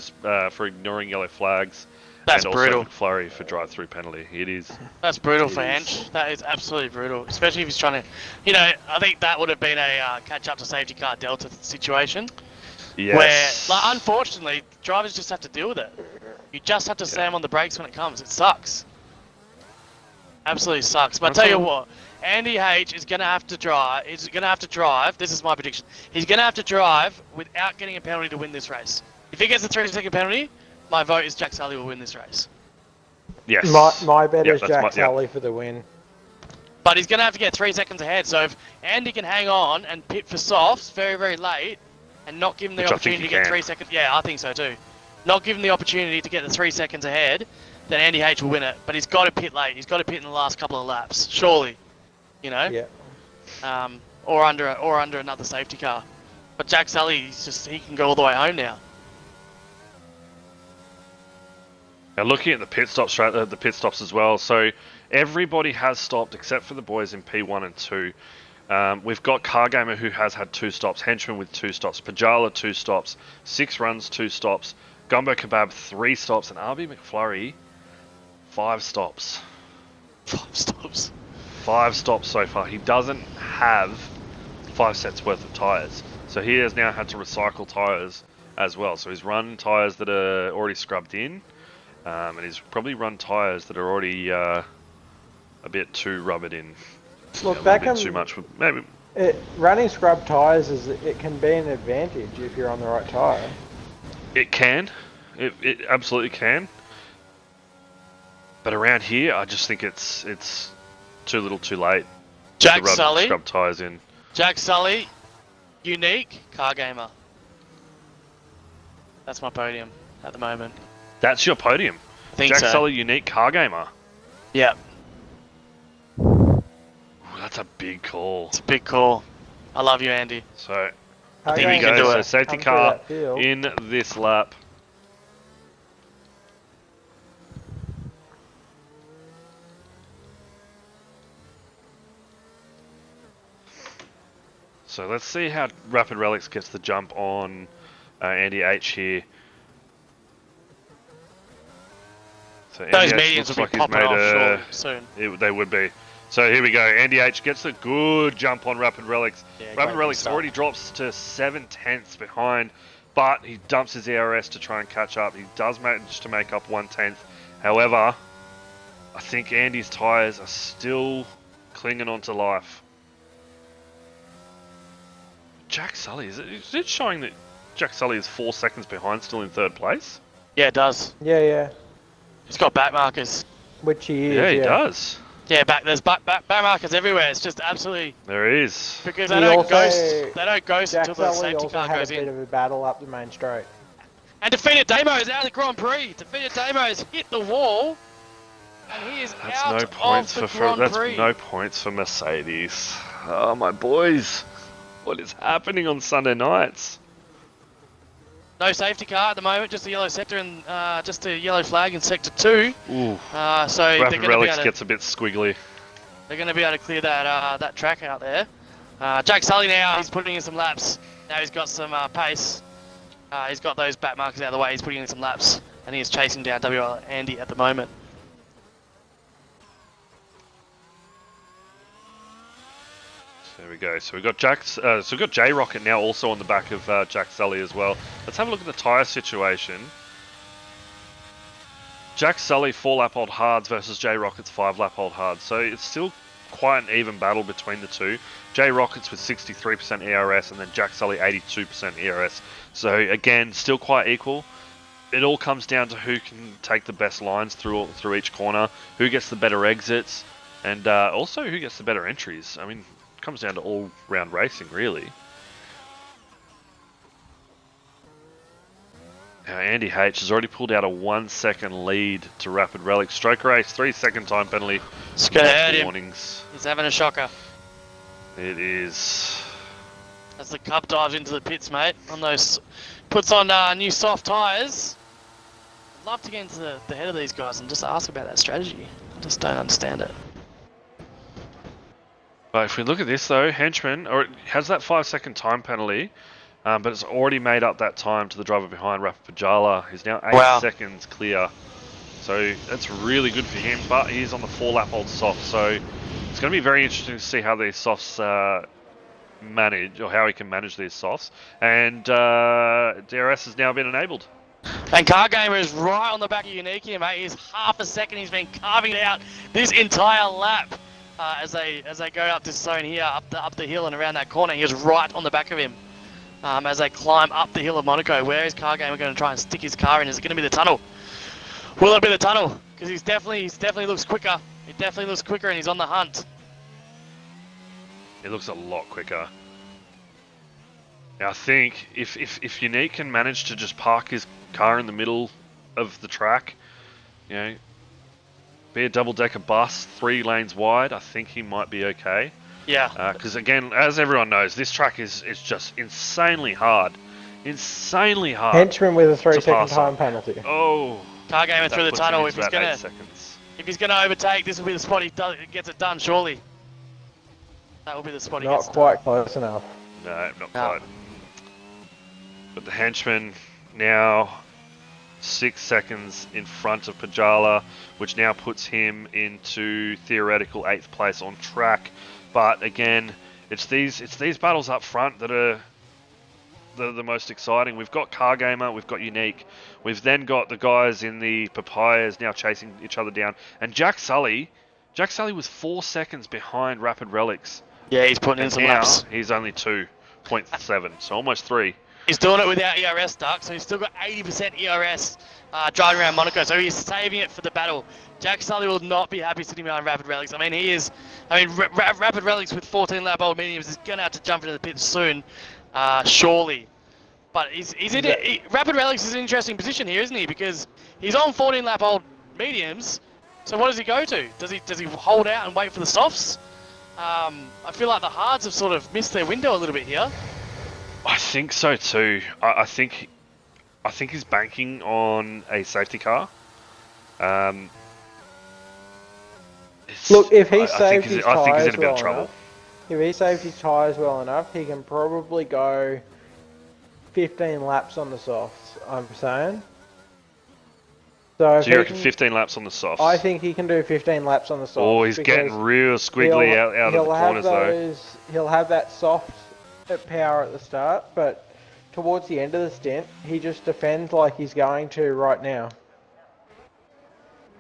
A: for ignoring yellow flags.
B: That's
A: and
B: brutal.
A: Also McFlurry for drive-through penalty. It is.
B: That's brutal for Hench. That is absolutely brutal. Especially if he's trying to... I think that would have been a catch-up to safety car delta situation.
A: Yes.
B: Where, unfortunately, drivers just have to deal with it. You just have to slam on the brakes when it comes. It sucks. Absolutely sucks. But I tell you what, Andy H is going to have to drive. This is my prediction. He's going to have to drive without getting a penalty to win this race. If he gets a 3-second penalty, my vote is Jack Sully will win this race.
A: Yes.
C: My bet is Jack Sully for the win.
B: But he's going to have to get 3 seconds ahead. So if Andy can hang on and pit for softs very, very late and not give him the opportunity to get 3 seconds... Yeah, I think so too. Not give him the opportunity to get the 3 seconds ahead, then Andy H will win it. But he's got to pit late. He's got to pit in the last couple of laps, surely. Yeah. Or under another safety car. But Jack Sully, he can go all the way home now.
A: Now looking at the pit stops as well. So everybody has stopped except for the boys in P1 and 2. We've got Cargamer who has had 2 stops, Henchman with 2 stops, Pajala 2 stops, 6 runs 2 stops, Gumbo Kebab 3 stops, and RB McFlurry 5 stops.
B: 5 stops.
A: 5 stops so far. He doesn't have 5 sets worth of tyres, so he has now had to recycle tyres as well. So he's run tyres that are already scrubbed in. And he's probably run tyres that are already a bit too rubbered in.
C: Look, back on
A: too much. Maybe
C: running scrub tyres it can be an advantage if you're on the right tyre.
A: It can. It absolutely can. But around here, I just think it's too little, too late.
B: Jack Sully.
A: Scrub tyres in.
B: Jack Sully, unique car gamer. That's my podium at the moment.
A: That's your podium. Jack Sully, unique car gamer.
B: Yep.
A: Ooh, that's a big call.
B: It's a big call. I love you, Andy.
A: So,
B: I think
A: here we
B: you can do
A: go. So
B: it.
A: safety car in this lap. So let's see how Rapid Relics gets the jump on Andy H here. So
B: those mediums will be popping off soon.
A: They would be. So here we go. Andy H gets a good jump on Rapid Relics.
B: Yeah,
A: Rapid Relics already drops to 7/10 behind, but he dumps his ERS to try and catch up. He does manage to make up 1/10. However, I think Andy's tyres are still clinging on to life. Jack Sully, is it showing that Jack Sully is 4 seconds behind, still in 3rd place?
B: Yeah, it does.
C: Yeah.
B: He's got back markers.
C: Which he is.
A: Yeah, he does.
B: Yeah, there's back markers everywhere. It's just absolutely.
A: There is.
B: Because they don't ghost
C: Jack
B: until the
C: Sully
B: safety car goes
C: had a bit of a battle up the main straight.
B: And Defeated Damo is out of the Grand Prix. Defeated Damo has hit the wall. And he is out
A: no points
B: of the
A: for
B: Grand Prix.
A: That's no points for Mercedes. Oh my boys, what is happening on Sunday nights?
B: No safety car at the moment, just a yellow sector and just a yellow flag in sector 2.
A: Ooh.
B: So
A: Rapid Relics gets a bit squiggly.
B: They're going to be able to clear that track out there. Jack Sully now, he's putting in some laps. Now he's got some pace. He's got those back markers out of the way. He's putting in some laps, and he is chasing down WRL Andy at the moment.
A: There we go. So we've got J Rocket now also on the back of Jack Sully as well. Let's have a look at the tyre situation. Jack Sully 4-lap old hards versus J Rocket's 5-lap old hards. So it's still quite an even battle between the two. J Rockets with 63% ERS and then Jack Sully 82% ERS. So again, still quite equal. It all comes down to who can take the best lines through each corner, who gets the better exits, and also who gets the better entries. I mean, it comes down to all-round racing, really. Now, Andy H has already pulled out a 1-second lead to Rapid Relic. Stroke Race, 3-second time penalty.
B: It's going to hurt him.
A: Warnings.
B: He's having a shocker.
A: It is.
B: As the Cub dives into the pits, mate, on those, puts on new soft tyres. I'd love to get into the head of these guys and just ask about that strategy. I just don't understand it.
A: But if we look at this though, Henchman has that 5-second time penalty, but it's already made up that time to the driver behind, Rafa Pajala. He's now 8 seconds clear. So that's really good for him, but he's on the 4-lap old soft. So it's going to be very interesting to see how these softs manage, or how he can manage these softs. And DRS has now been enabled.
B: And Car Gamer is right on the back of Unique here, mate. He's half a second. He's been carving it out this entire lap as they go up this zone here, up the hill and around that corner. He is right on the back of him as they climb up the hill of Monaco. Where is Car Gamer going to try and stick his car in? Is it going to be the tunnel? Will it be the tunnel? Because he definitely looks quicker. He definitely looks quicker, and he's on the hunt.
A: It looks a lot quicker. Now, I think if Unique can manage to just park his car in the middle of the track, you know, be a double-decker bus, 3 lanes wide, I think he might be okay.
B: Yeah.
A: Because again, as everyone knows, this track is just insanely hard. Insanely hard.
C: Henchman with a 3-second time penalty.
A: Oh.
B: Car Gamer through the tunnel. If he's gonna overtake, this will be the spot he gets it done. Surely. That will be the spot he gets it done.
C: Not quite close enough.
A: No, not quite. But the Henchman now 6 seconds in front of Pajala, which now puts him into theoretical 8th place on track. But again, it's these battles up front that are the most exciting. We've got Car Gamer, we've got Unique, we've then got the guys in the Papayas now chasing each other down, and Jack Sully was 4 seconds behind Rapid Relics.
B: Yeah, he's putting in some laps.
A: He's only 2.7, so almost 3.
B: He's doing it without ERS, Duck, so he's still got 80% ERS driving around Monaco, so he's saving it for the battle. Jack Sully will not be happy sitting behind Rapid Relics. Rapid Relics with 14-lap-old mediums is going to have to jump into the pits soon, surely. But Rapid Relics is an interesting position here, isn't he? Because he's on 14-lap-old mediums, so what does he go to? Does he hold out and wait for the softs? I feel like the hards have sort of missed their window a little bit here.
A: I think so too. I think he's banking on a safety car.
C: Look, if he saves his
A: I think he's
C: tyres
A: in a bit of trouble.
C: if he saves his tyres well enough, he can probably go 15 laps on the softs, I'm saying. So
A: you reckon 15 laps on the softs?
C: I think he can do 15 laps on the softs.
A: Oh, he's getting real squiggly out of the corners though.
C: He'll have that soft power at the start, but towards the end of the stint, he just defends like he's going to right now.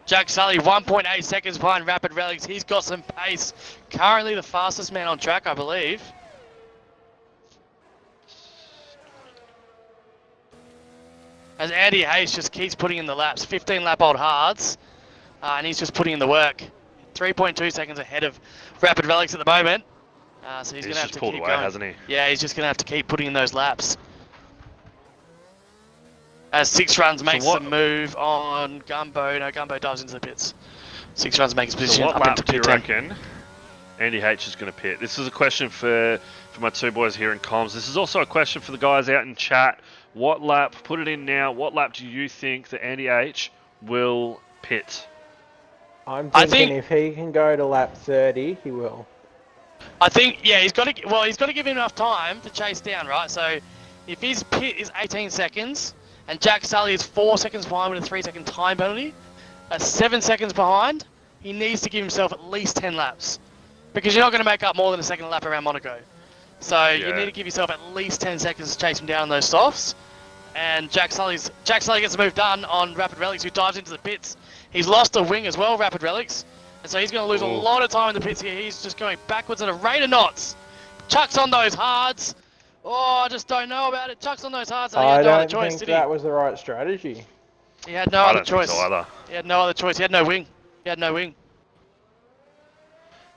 B: Jack Sully, 1.8 seconds behind Rapid Relics. He's got some pace. Currently the fastest man on track, I believe. As Andy Hayes just keeps putting in the laps, 15-lap-old hards, and he's just putting in the work. 3.2 seconds ahead of Rapid Relics at the moment. So he's going to have to keep going.
A: Hasn't he?
B: Yeah, he's just going to have to keep putting in those laps. As 6 runs makes the move on Gumbo. No, Gumbo dives into the pits. 6 runs makes his position
A: what
B: up
A: lap
B: into
A: do you
B: pit 10.
A: reckon Andy H is going to pit? This is a question for my two boys here in comms. This is also a question for the guys out in chat. What lap, put it in now, what lap do you think that Andy H will pit?
C: I'm thinking if he can go to lap 30, he will.
B: I think, yeah, he's got to give him enough time to chase down, right? So if his pit is 18 seconds and Jack Sully is 4 seconds behind with a 3-second time penalty, 7 seconds behind, he needs to give himself at least 10 laps. Because you're not going to make up more than a second lap around Monaco. So you need to give yourself at least 10 seconds to chase him down on those softs. And Jack Sully gets the move done on Rapid Relics, who dives into the pits. He's lost a wing as well, Rapid Relics. And so he's going to lose a lot of time in the pits here. He's just going backwards at a rate of knots. Chucks on those hards. Oh, I just don't know about it. Chucks on those hards. And he had no other choice, did he?
C: That was the right strategy.
B: He had no other choice.
A: Think so either.
B: He had no other choice. He had no wing.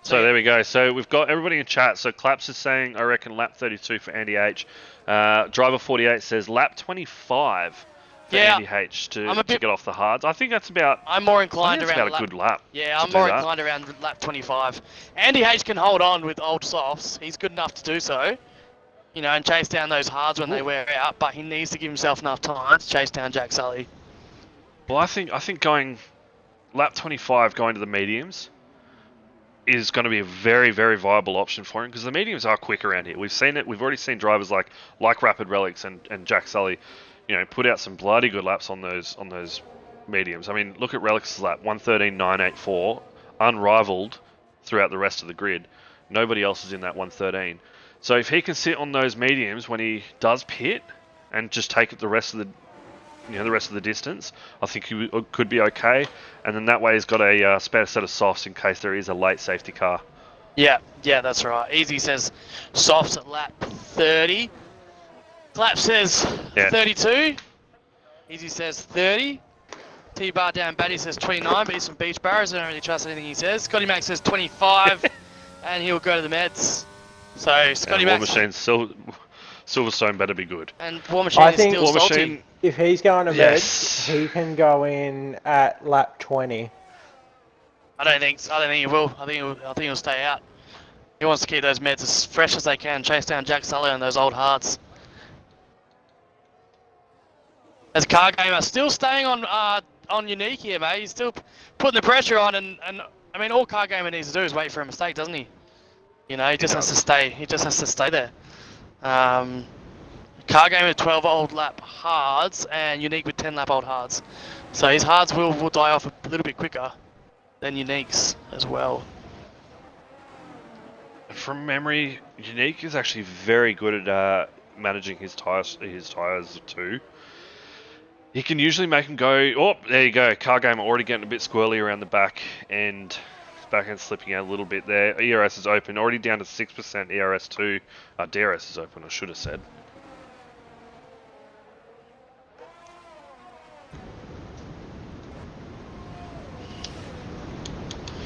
A: So there we go. So we've got everybody in chat. So Claps is saying, I reckon lap 32 for Andy H. Driver 48 says lap 25 for
B: Yeah,
A: Andy H to,
B: I'm a
A: to
B: bit-
A: get off the hards. I think that's about.
B: I'm more
A: I
B: inclined
A: think that's
B: around
A: about a
B: lap.
A: good lap.
B: Yeah,
A: to
B: I'm
A: do
B: more
A: that.
B: inclined around lap 25. Andy H can hold on with old softs. He's good enough to do so. You know, and chase down those hards when they wear out. But he needs to give himself enough time to chase down Jack Sully.
A: Well, I think going lap 25, going to the mediums, is going to be a very, very viable option for him because the mediums are quick around here. We've seen it. We've already seen drivers like Rapid Relics and Jack Sully, put out some bloody good laps on those mediums. I mean, look at Relics' lap 113.984, unrivaled throughout the rest of the grid. Nobody else is in that 113. So if he can sit on those mediums when he does pit and just take it the rest of the distance, I think he could be okay. And then that way he's got a spare set of softs in case there is a late safety car.
B: Yeah, that's right. Easy says softs at lap 30. Clap says 32. Easy says 30. T-Bar down Batty says 29, but he's from Beach Barrows. I don't really trust anything he says. Scotty Mac says 25, and he'll go to the Mets. So Scotty Mac.
A: War Machine, Silverstone better be good.
B: And War Machine is still
A: War
B: salty.
A: Machine,
C: If he's going to
A: Yes.
C: Meds, he can go in at lap 20.
B: I don't think he will. I think he'll stay out. He wants to keep those Meds as fresh as they can, chase down Jack Sully and those old hards. As a car gamer, still staying on Unique here, mate. He's still putting the pressure on, and I mean, all car gamer needs to do is wait for a mistake, doesn't he? You know, he just has to stay. He just has to stay there. Car gamer with 12 old lap hards and Unique with 10 lap old hards. So his hards will die off a little bit quicker than Unique's as well.
A: from memory, Unique is actually very good at managing his tires too. He can usually make them go. Oh, there you go. Car gamer already getting a bit squirrely around the back end slipping out a little bit there. ERS is open, already down to 6%. ERS 2, DRS is open. I should have said.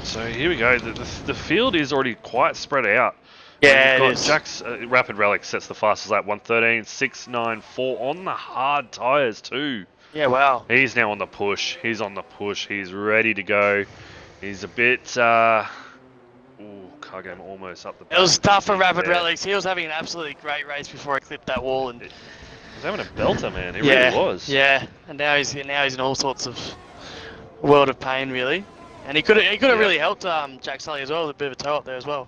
A: So here we go. The field is already quite spread out.
B: Yeah,
A: We've
B: it
A: got
B: is.
A: Jack's Rapid Relic sets the fastest lap, 113.694 on the hard tyres too.
B: Yeah, wow.
A: He's now on the push. He's on the push. He's ready to go. He's a bit... Car game almost up the back.
B: It was tough for Rapid
A: there.
B: Relics. He was having an absolutely great race before he clipped that wall, and
A: He's having a belter, man. He
B: yeah,
A: really was.
B: Yeah, and now he's in all sorts of world of pain, really. And he could have really helped Jack Sully as well with a bit of a toe up there as well.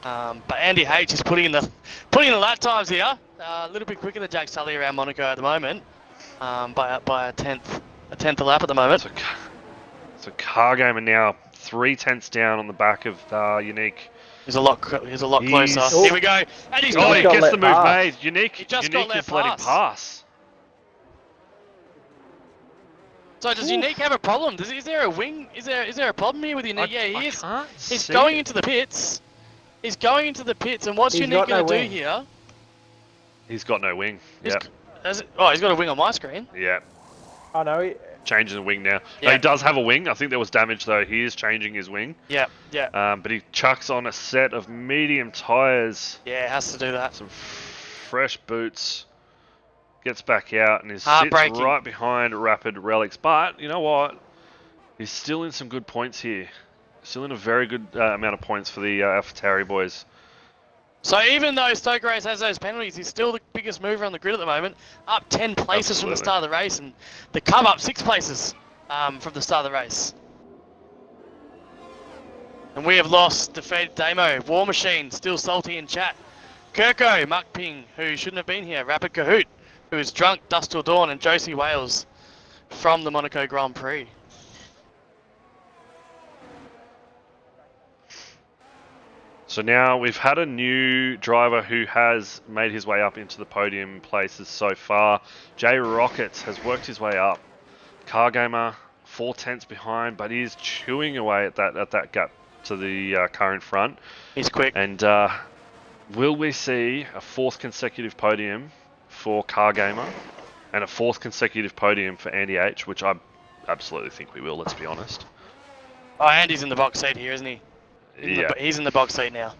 B: But Andy H is putting in the lap times here, a little bit quicker than Jack Sully around Monaco at the moment, by a tenth a lap at the moment.
A: So car gamer now 3/10 down on the back of Unique.
B: He's a lot closer.
C: Oh.
B: Here we go, and he's
A: Oh,
B: got
A: he
B: it.
C: got
A: gets
C: let
A: the move
C: pass.
A: made. Unique.
B: He just got
A: Unique
B: let
A: is letting
B: pass.
A: pass.
B: So does Unique have a problem? Is there a wing? Is there a problem here with Unique? Yeah, he is. He's going into the pits. He's going into the pits, and what's
C: He's
B: Unique
C: got no
B: going to do
C: wing.
B: here?
A: He's got no wing.
B: He's
A: Yep.
B: he's got a wing on my screen.
A: Yeah.
C: Oh no,
A: Changing the wing now.
B: Yeah.
A: He does have a wing. I think there was damage though. He is changing his wing.
B: Yeah.
A: But he chucks on a set of medium tyres,
B: Yeah, has to do that.
A: some fresh boots, gets back out and sits
B: Heartbreaking.
A: right behind Rapid Relics. But you know what? He's still in some good points here. Still in a very good amount of points for the AlphaTauri boys.
B: So even though Stoker Race has those penalties, he's still the biggest mover on the grid at the moment. Up 10 places from the
A: Absolutely.
B: start of the race, and the Cub up 6 places from the start of the race. And we have lost, defeated Damo, War Machine, still salty in chat. Kirko, Muck Ping, who shouldn't have been here, Rapid Kahoot, who is drunk, Dust Till Dawn, and Josie Wales from the Monaco Grand Prix.
A: So now we've had a new driver who has made his way up into the podium places so far. Jay Rockets has worked his way up. Car Gamer 4/10 behind, but he's chewing away at that gap to the car in front.
B: He's quick.
A: And will we see a 4th consecutive podium for Car Gamer and a 4th consecutive podium for Andy H, which I absolutely think we will, let's be honest.
B: Oh, Andy's in the box seat here, isn't he? He's in the box seat now.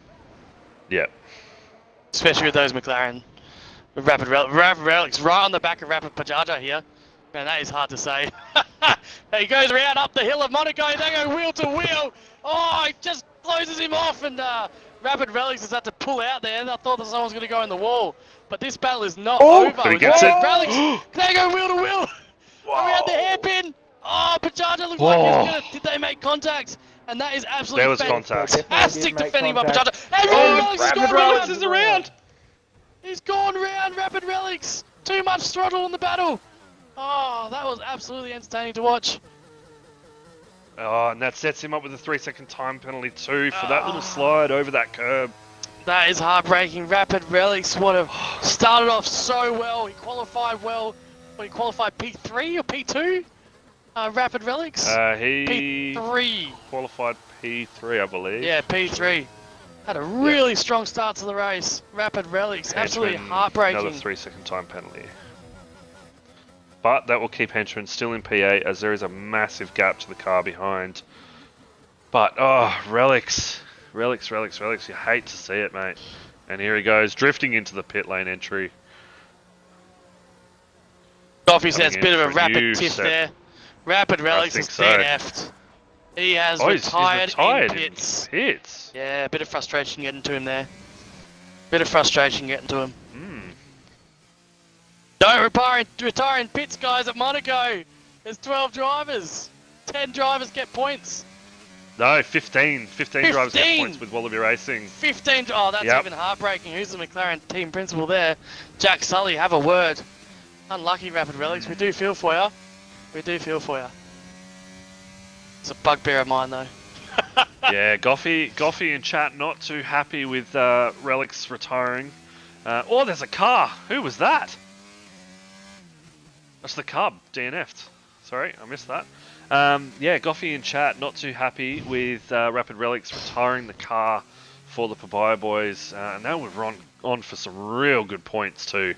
A: Yeah.
B: Especially with those McLaren. With Rapid Relics right on the back of Rapid Pajaja here. Man, that is hard to say. He goes around up the hill of Monaco. They go wheel to wheel. Oh, he just closes him off, and Rapid Relics has had to pull out there. And I thought that someone was going to go in the wall, but this battle is not over.
A: But he gets it.
B: Rapid Relics, they go wheel to wheel around the hairpin. Oh, Pachacha looks like he's going to. Did they make contact? And that is absolutely
A: There was contact.
B: fantastic defending by
C: contact.
B: Pachacha. And Rapid Relics has
A: Rapid
B: gone
A: Relics
B: round.
A: is around.
B: He's gone round, Rapid Relics. Too much throttle in the battle. Oh, that was absolutely entertaining to watch.
A: Oh, and that sets him up with a 3-second time penalty too for that little slide over that curb.
B: That is heartbreaking. Rapid Relics would have started off so well. He qualified well. He qualified P3 or P2? Rapid Relics?
A: He
B: P3.
A: qualified P3, I believe.
B: Yeah, P3. Had a really strong start to the race. Rapid Relics, absolutely
A: Henchman,
B: heartbreaking.
A: Another 3-second time penalty. But that will keep Henchman still in P8 as there is a massive gap to the car behind. But, oh, Relics. Relics. You hate to see it, mate. And here he goes, drifting into the pit lane entry.
B: Goffy says a bit of a
A: for a
B: rapid
A: new
B: tiff
A: set.
B: there. Rapid Relics
A: think
B: is
A: so.
B: DNF'd. He has
A: He's
B: retired
A: retired
B: in pits.
A: Pits.
B: Yeah, a bit of frustration getting to him there. Bit of frustration getting to him. Don't retire in pits, guys, at Monaco. There's 12 drivers. 10 drivers get points.
A: No, 15. 15 drivers get points with Wallaby Racing.
B: 15. Oh, that's even heartbreaking. Who's the McLaren team principal there? Jack Sully, have a word. Unlucky, Rapid Relics. We do feel for you. We do feel for you. It's a bugbear of mine, though.
A: Yeah, Goffy in chat not too happy with Relics retiring. Oh, there's a car. Who was that? That's the Cub, DNF'd. Sorry, I missed that. Yeah, Goffy in chat not too happy with Rapid Relics retiring the car for the Papaya Boys. And they were on for some real good points too.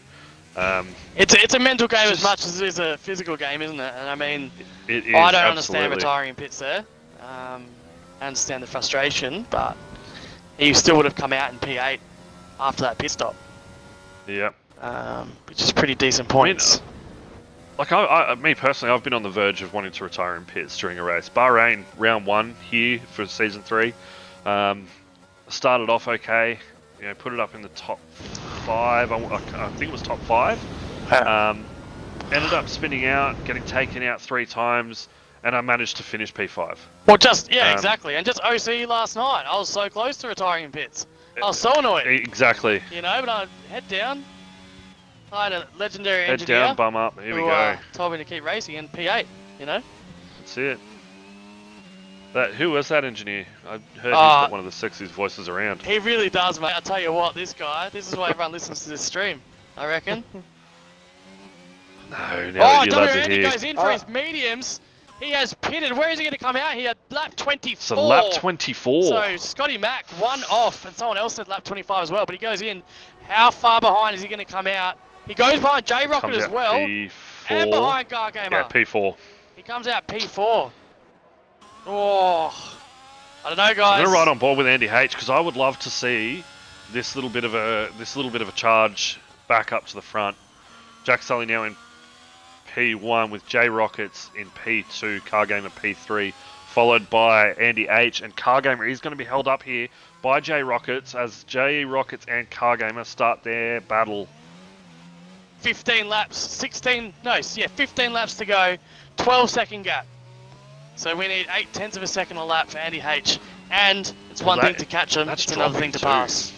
B: It's a mental game as much as it is a physical game, isn't it? And I mean,
A: it is,
B: I don't
A: absolutely
B: understand retiring in pits there. I understand the frustration, but he still would have come out in P8 after that pit stop.
A: Yep.
B: Which is pretty decent points.
A: Like me personally, I've been on the verge of wanting to retire in pits during a race. Bahrain, round 1 here for season 3. Started off okay, you know, put it up in the top 5. I think it was top 5. Ended up spinning out, getting taken out 3 times, and I managed to finish P5.
B: Well, exactly, and just OC last night. I was so close to retiring in pits. I was so annoyed.
A: Exactly.
B: You know, but I head down. I had a legendary
A: Head
B: engineer
A: down, bum up. Here we
B: who
A: go.
B: told me to keep racing in P8. You know.
A: That's it. Who was that engineer? I heard he's got one of the sexiest voices around.
B: He really does, mate. I tell you what, this guy. This is why everyone listens to this stream. I reckon.
A: No, now you lads are
B: WRL
A: here.
B: goes in for his mediums. He has pitted. Where is he going to come out? He had lap 24.
A: So lap 24.
B: So Scotty Mack, 1 off, and someone else said lap 25 as well. But he goes in. How far behind is he going to come out? He goes behind J Rocket as well.
A: P4.
B: And behind Car Gamer.
A: Yeah, P4.
B: He comes out P4. Oh, I don't know, guys.
A: I'm gonna ride on board with Andy H because I would love to see this little bit of a charge back up to the front. Jack Sully now in P1 with J Rockets in P2, Car Gamer P3, followed by Andy H, and Car Gamer is going to be held up here by J Rockets as J Rockets and Car Gamer start their battle.
B: 15 laps, 15 laps to go, 12-second gap. So we need 0.8 of a second a lap for Andy H. And it's one thing to catch him, it's another thing to pass.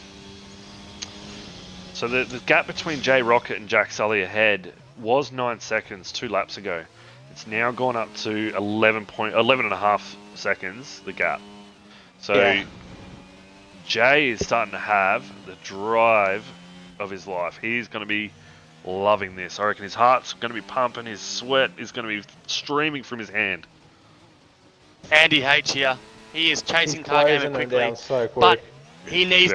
B: So
A: the gap between J Rocket and Jack Sully ahead was 9 seconds 2 laps ago. It's now gone up to 11.5 seconds, the gap. So Jay is starting to have the drive of his life. He's going to be loving this. I reckon his heart's going to be pumping, his sweat is going to be streaming from his hand.
B: Andy H here. He is chasing Car Gamer quickly,
C: so quick.
B: but he needs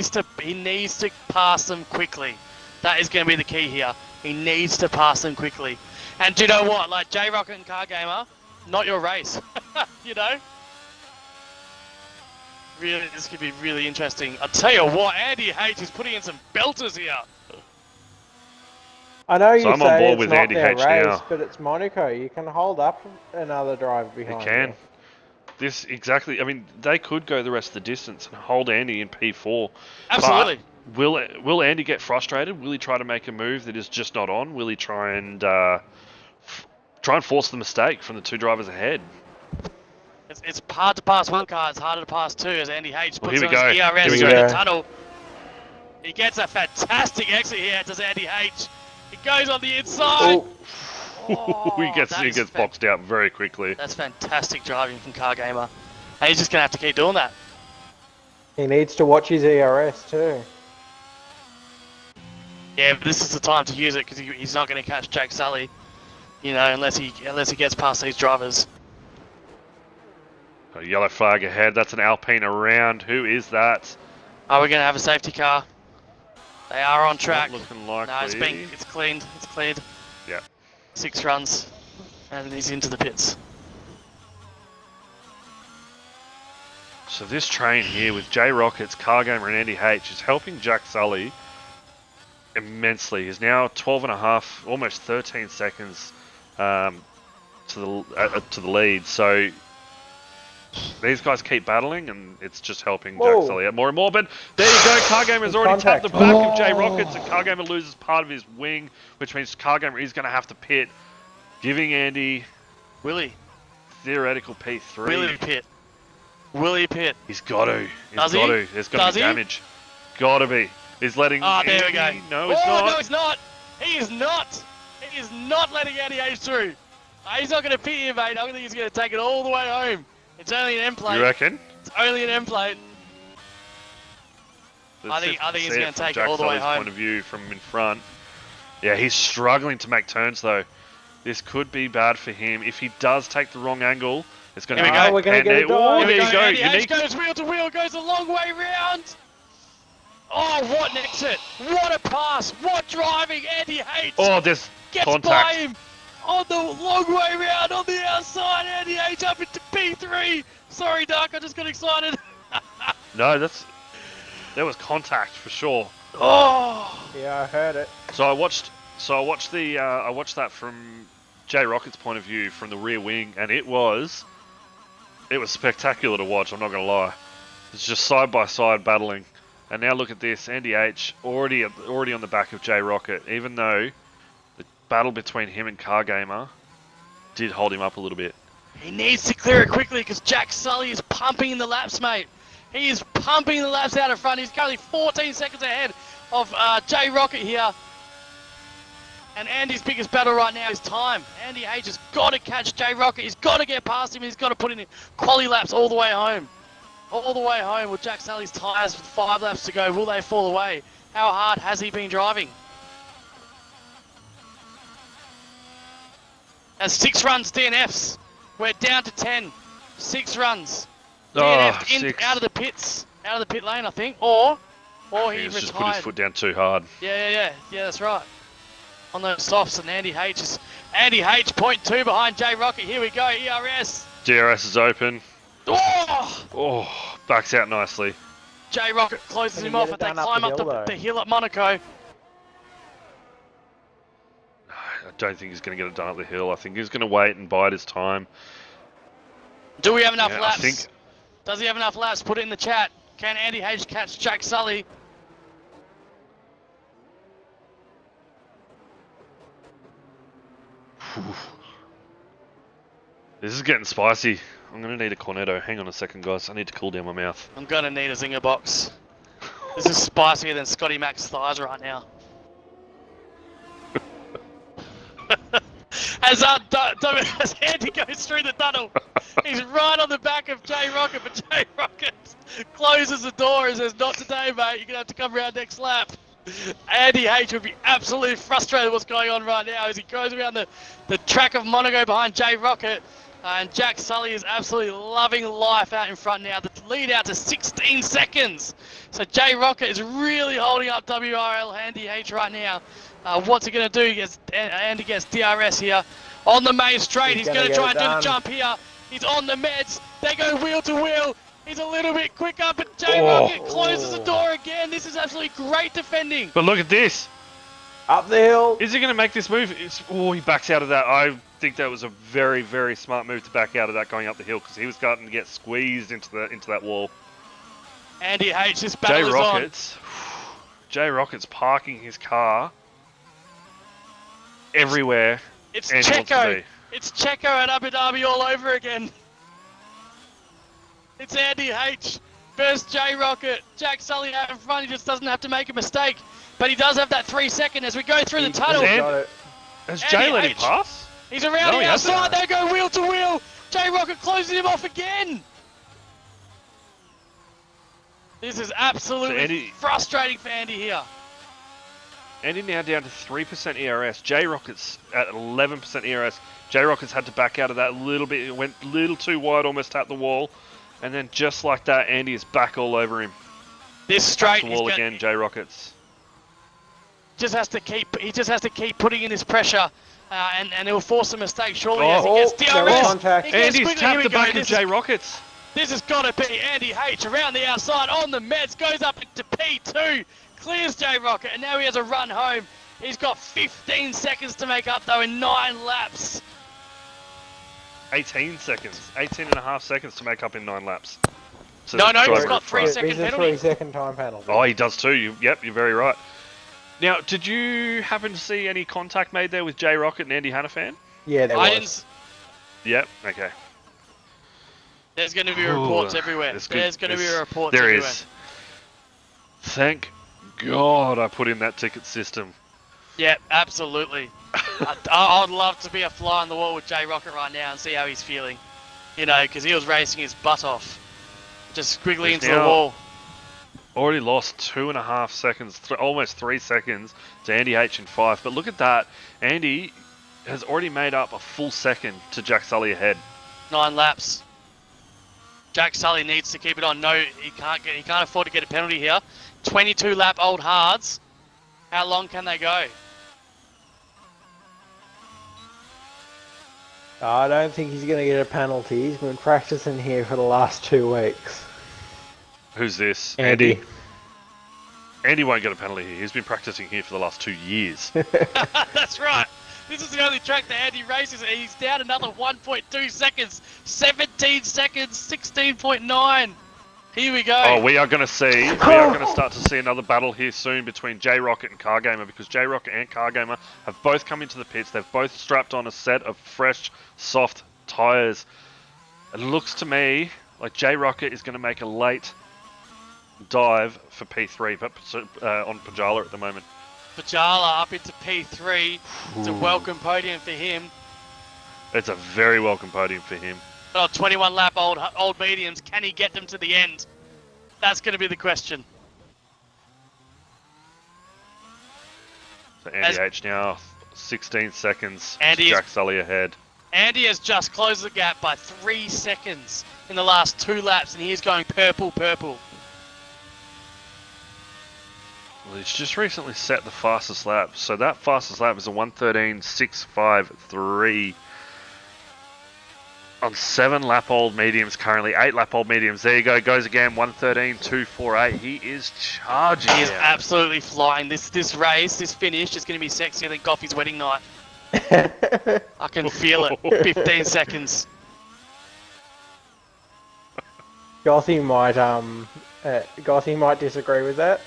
B: to pass them quickly. That is going to be the key here. He needs to pass them quickly. And do you know what? Like J Rocket and Car Gamer, not your race. You know. Really, this could be really interesting. I'll tell you what, Andy H is putting in some belters here.
C: I know
A: So
C: you
A: I'm on
C: say
A: board
C: it's
A: with
C: not
A: Andy
C: their
A: H
C: race,
A: now.
C: but it's Monaco. You can hold up another driver
A: You
C: behind
A: can.
C: you.
A: This exactly. I mean, they could go the rest of the distance and hold Andy in P4.
B: Absolutely.
A: But will Andy get frustrated? Will he try to make a move that is just not on? Will he try and force the mistake from the two drivers ahead?
B: It's hard to pass one car, it's harder to pass two as Andy H
A: Well,
B: puts
A: here
B: on
A: we go.
B: his ERS
A: Here we
B: through
C: go.
B: the tunnel. He gets a fantastic exit here, does Andy H. He goes on the inside.
C: Oh,
A: he gets boxed out very quickly.
B: That's fantastic driving from Car Gamer. And he's just going to have to keep doing that.
C: he needs to watch his ERS too.
B: Yeah, but this is the time to use it because he's not going to catch Jack Sully, you know, unless he gets past these drivers.
A: A yellow flag ahead. That's an Alpine around. Who is that?
B: Are we going to have a safety car? They are on track.
A: Not looking likely.
B: No, it's cleaned. It's cleared.
A: Yeah.
B: 6 runs, and he's into the pits.
A: So this train here with J Rockets, Cargamer, and Andy H is helping Jack Sully immensely. He's now 12.5, almost 13 seconds to the lead. So these guys keep battling, and it's just helping Jack Sully out more and more. But there you go, Cargamer's already tapped the back of J Rockets, and Cargamer loses part of his wing, which means Cargamer is going to have to pit, giving Andy theoretical P3.
B: Will he pit?
A: He's got to.
B: Does he?
A: There's got to be damage. Got to be. He's letting.
B: Oh, there we go.
A: No, it's not.
B: No, it's not. He is not. He is not letting Andy H through. He's not going to pit here, mate. I don't think he's going to take it all the way home. It's only an M plate.
A: You reckon?
B: It's only an M plate. I think he's going to take it all the way home.
A: Point of view from in front. Yeah, he's struggling to make turns though. This could be bad for him if he does take the wrong angle. It's going to be.
C: We're going to get it done.
A: Oh, there you go.
B: Andy H goes wheel to wheel, goes a long way round. Oh, what an exit! What a pass! What driving! Andy H.
A: Oh, there's
B: gets
A: contact.
B: by him on the long way round on the outside. Andy H up into P3. Sorry, Doc, I just got excited.
A: No, there was contact for sure.
B: Oh.
C: Yeah, I heard it.
A: So I watched that from J Rocket's point of view from the rear wing, and it was spectacular to watch. I'm not gonna lie. It's just side by side battling, and now look at this. Andy H already on the back of J Rocket, even though the battle between him and Cargamer did hold him up a little bit.
B: He needs to clear it quickly because Jack Sully is pumping in the laps, mate. He is pumping the laps out in front. He's currently 14 seconds ahead of J Rocket here. And Andy's biggest battle right now is time. Andy H has got to catch J Rocket. He's got to get past him. He's got to put in quali laps all the way home. All the way home with Jack Sully's tyres with 5 laps to go. Will they fall away? How hard has he been driving? That's 6 runs, DNFs. We're down to 10. 6 runs. DNF out of the pits. Out of the pit lane, I think. Or he
A: He's
B: retired.
A: just put his foot down too hard.
B: Yeah, that's right. On those softs, and Andy H 0.2 behind J Rocket. Here we go, ERS.
A: DRS is open.
B: Oh!
A: Backs out nicely.
B: J Rocket closes him off, and they climb up the hill at Monaco.
A: I don't think he's going to get it done up the hill. I think he's going to wait and bide his time.
B: Do we have enough laps?
A: I think.
B: Does he have enough laps? Put it in the chat. Can Andy H catch Jack Sully?
A: This is getting spicy. I'm going to need a cornetto. Hang on a second, guys. I need to cool down my mouth.
B: I'm going to need a zinger box. This is spicier than Scotty Mac's thighs right now. As Andy goes through the tunnel, he's right on the back of J Rocket, but J Rocket closes the door and says, "Not today, mate. You're gonna have to come around next lap." Andy H would be absolutely frustrated with what's going on right now as he goes around the track of Monaco behind J Rocket, and Jack Sully is absolutely loving life out in front now. The lead out to 16 seconds. So J Rocket is really holding up WRL Andy H right now. What's he going to do? Andy gets DRS here on the main straight. He's going to try and do the jump here. He's on the meds. They go wheel to wheel. He's a little bit quicker, but J Rocket closes the door again. This is absolutely great defending.
A: But look at this.
C: Up the hill.
A: Is he going to make this move? He backs out of that. I think that was a very, very smart move to back out of that going up the hill because he was starting to get squeezed into that wall.
B: Andy H, this battle is on.
A: J Rockets parking his car everywhere.
B: It's
A: Andy wants to
B: Checo.
A: be.
B: It's Checo and Abu Dhabi all over again. It's Andy H versus J Rocket. Jack Sully out in front. He just doesn't have to make a mistake. But he does have that 3 second as we go through the tunnel.
A: Has Jay let him pass?
B: He's around
A: No,
B: the
A: he
B: outside.
A: hasn't.
B: They go wheel to wheel. J Rocket closing him off again. This is absolutely frustrating for Andy here.
A: Andy now down to 3% ERS. J Rockets at 11% ERS. J Rockets had to back out of that a little bit. It went a little too wide, almost tapped the wall. And then just like that, Andy is back all over him.
B: This straight
A: the wall again, J Rockets.
B: He just has to keep putting in this pressure, and it will force a mistake surely as he
C: Oh,
B: gets
C: there was
B: DRS.
C: contact.
A: Andy's tapped the back of J Rockets.
B: This has got to be Andy H around the outside on the meds, goes up into P2, clears J Rocket, and now he has a run home. He's got 15 seconds to make up though in 9 laps.
A: 18 seconds. 18 and a half seconds to make up in 9 laps. So
B: No, he's
A: driver
B: got
A: in front.
B: 3 second
C: He's a
B: penalty.
C: 3 second time penalty.
A: Oh, he does too. Yep, you're very right. Now, did you happen to see any contact made there with J Rocket and Andy Hannafan?
C: Yeah, there was.
A: Yep, okay.
B: There's going to be reports everywhere. There's going to be reports everywhere.
A: There is. Thank God I put in that ticket system.
B: Yeah, absolutely. I'd love to be a fly on the wall with J Rocket right now and see how he's feeling. You know, because he was racing his butt off. Just squiggly into the wall.
A: Already lost 2.5 seconds, almost 3 seconds to Andy H in 5. But look at that. Andy has already made up a full second to Jack Sully ahead.
B: 9 laps. Jack Sully needs to keep it on. No, he can't afford to get a penalty here. 22 lap old hards. How long can they go?
C: I don't think he's going to get a penalty. He's been practicing here for the last 2 weeks.
A: Who's this?
C: Andy.
A: Andy won't get a penalty here. He's been practicing here for the last 2 years.
B: That's right. This is the only track that Andy races, and he's down another 1.2 seconds. 17 seconds, 16.9. Here we go.
A: Oh, we are going to start to see another battle here soon between J Rocket and Car Gamer, because J Rocket and Car Gamer have both come into the pits. They've both strapped on a set of fresh, soft tyres. It looks to me like J Rocket is going to make a late dive for P3, but on Pajala at the moment.
B: Pajala up into P3. It's a welcome podium for him.
A: It's a very welcome podium for him.
B: Oh, 21 lap old mediums. Can he get them to the end? That's going to be the question.
A: So Andy H now 16 seconds.
B: Andy
A: Jack Sully ahead.
B: Andy has just closed the gap by 3 seconds in the last 2 laps, and he's going purple.
A: Well, he's just recently set the fastest lap. So that fastest lap is a 1:13.653 on 7 lap old mediums currently. 8 lap old mediums. There you go. Goes again. 1:13.248. He is charging.
B: He is absolutely flying. This race, this finish is going to be sexier than Goffy's wedding night. I can feel it. 15 seconds.
C: Gothy might disagree with that.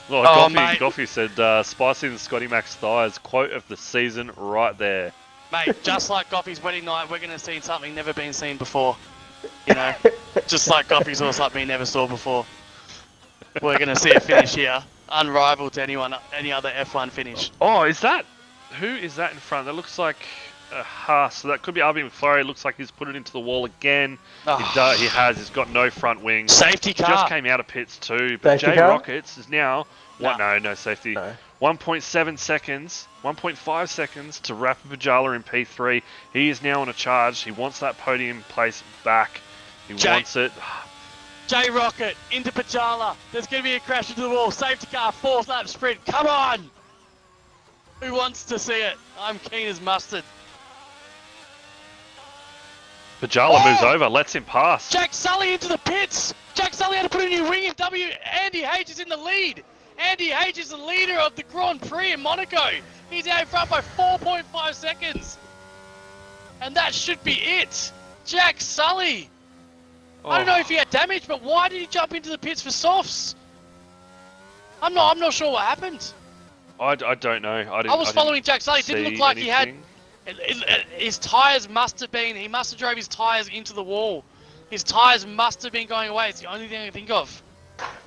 A: Well, Goffy said, "Spicy and Scotty Mac's thighs." Quote of the season, right there.
B: Mate, just like Goffy's wedding night, we're going to see something never been seen before. You know, just like Goffy's or something we never saw before. We're going to see a finish here, unrivaled to any other F1 finish.
A: Oh, who is that in front? That looks like a Haas. So that could be RB McFlurry. It looks like he's put it into the wall again.
B: Oh.
A: He has. He's got no front wing.
B: Safety car.
A: Just came out of pits too. But
C: Safety
A: J
C: car?
A: Rockets is now... No safety.
C: No.
A: 1.7 seconds, 1.5 seconds to wrap Pajala in P3. He is now on a charge. He wants that podium place back. He wants it.
B: J Rocket into Pajala. There's going to be a crash into the wall. Safety car, 4th lap sprint. Come on! Who wants to see it? I'm keen as mustard.
A: Pajala moves over, lets him pass.
B: Jack Sully into the pits. Jack Sully had to put a new wing in W. Andy H is in the lead. Andy H is the leader of the Grand Prix in Monaco. He's out in front by 4.5 seconds. And that should be it. Jack Sully. I don't know if he had damage, but why did he jump into the pits for softs? I'm not sure what happened.
A: I don't know.
B: I was following Jack Sully. It didn't look like he had... His tyres must have been... He must have drove his tyres into the wall. His tyres must have been going away. It's the only thing I can think of.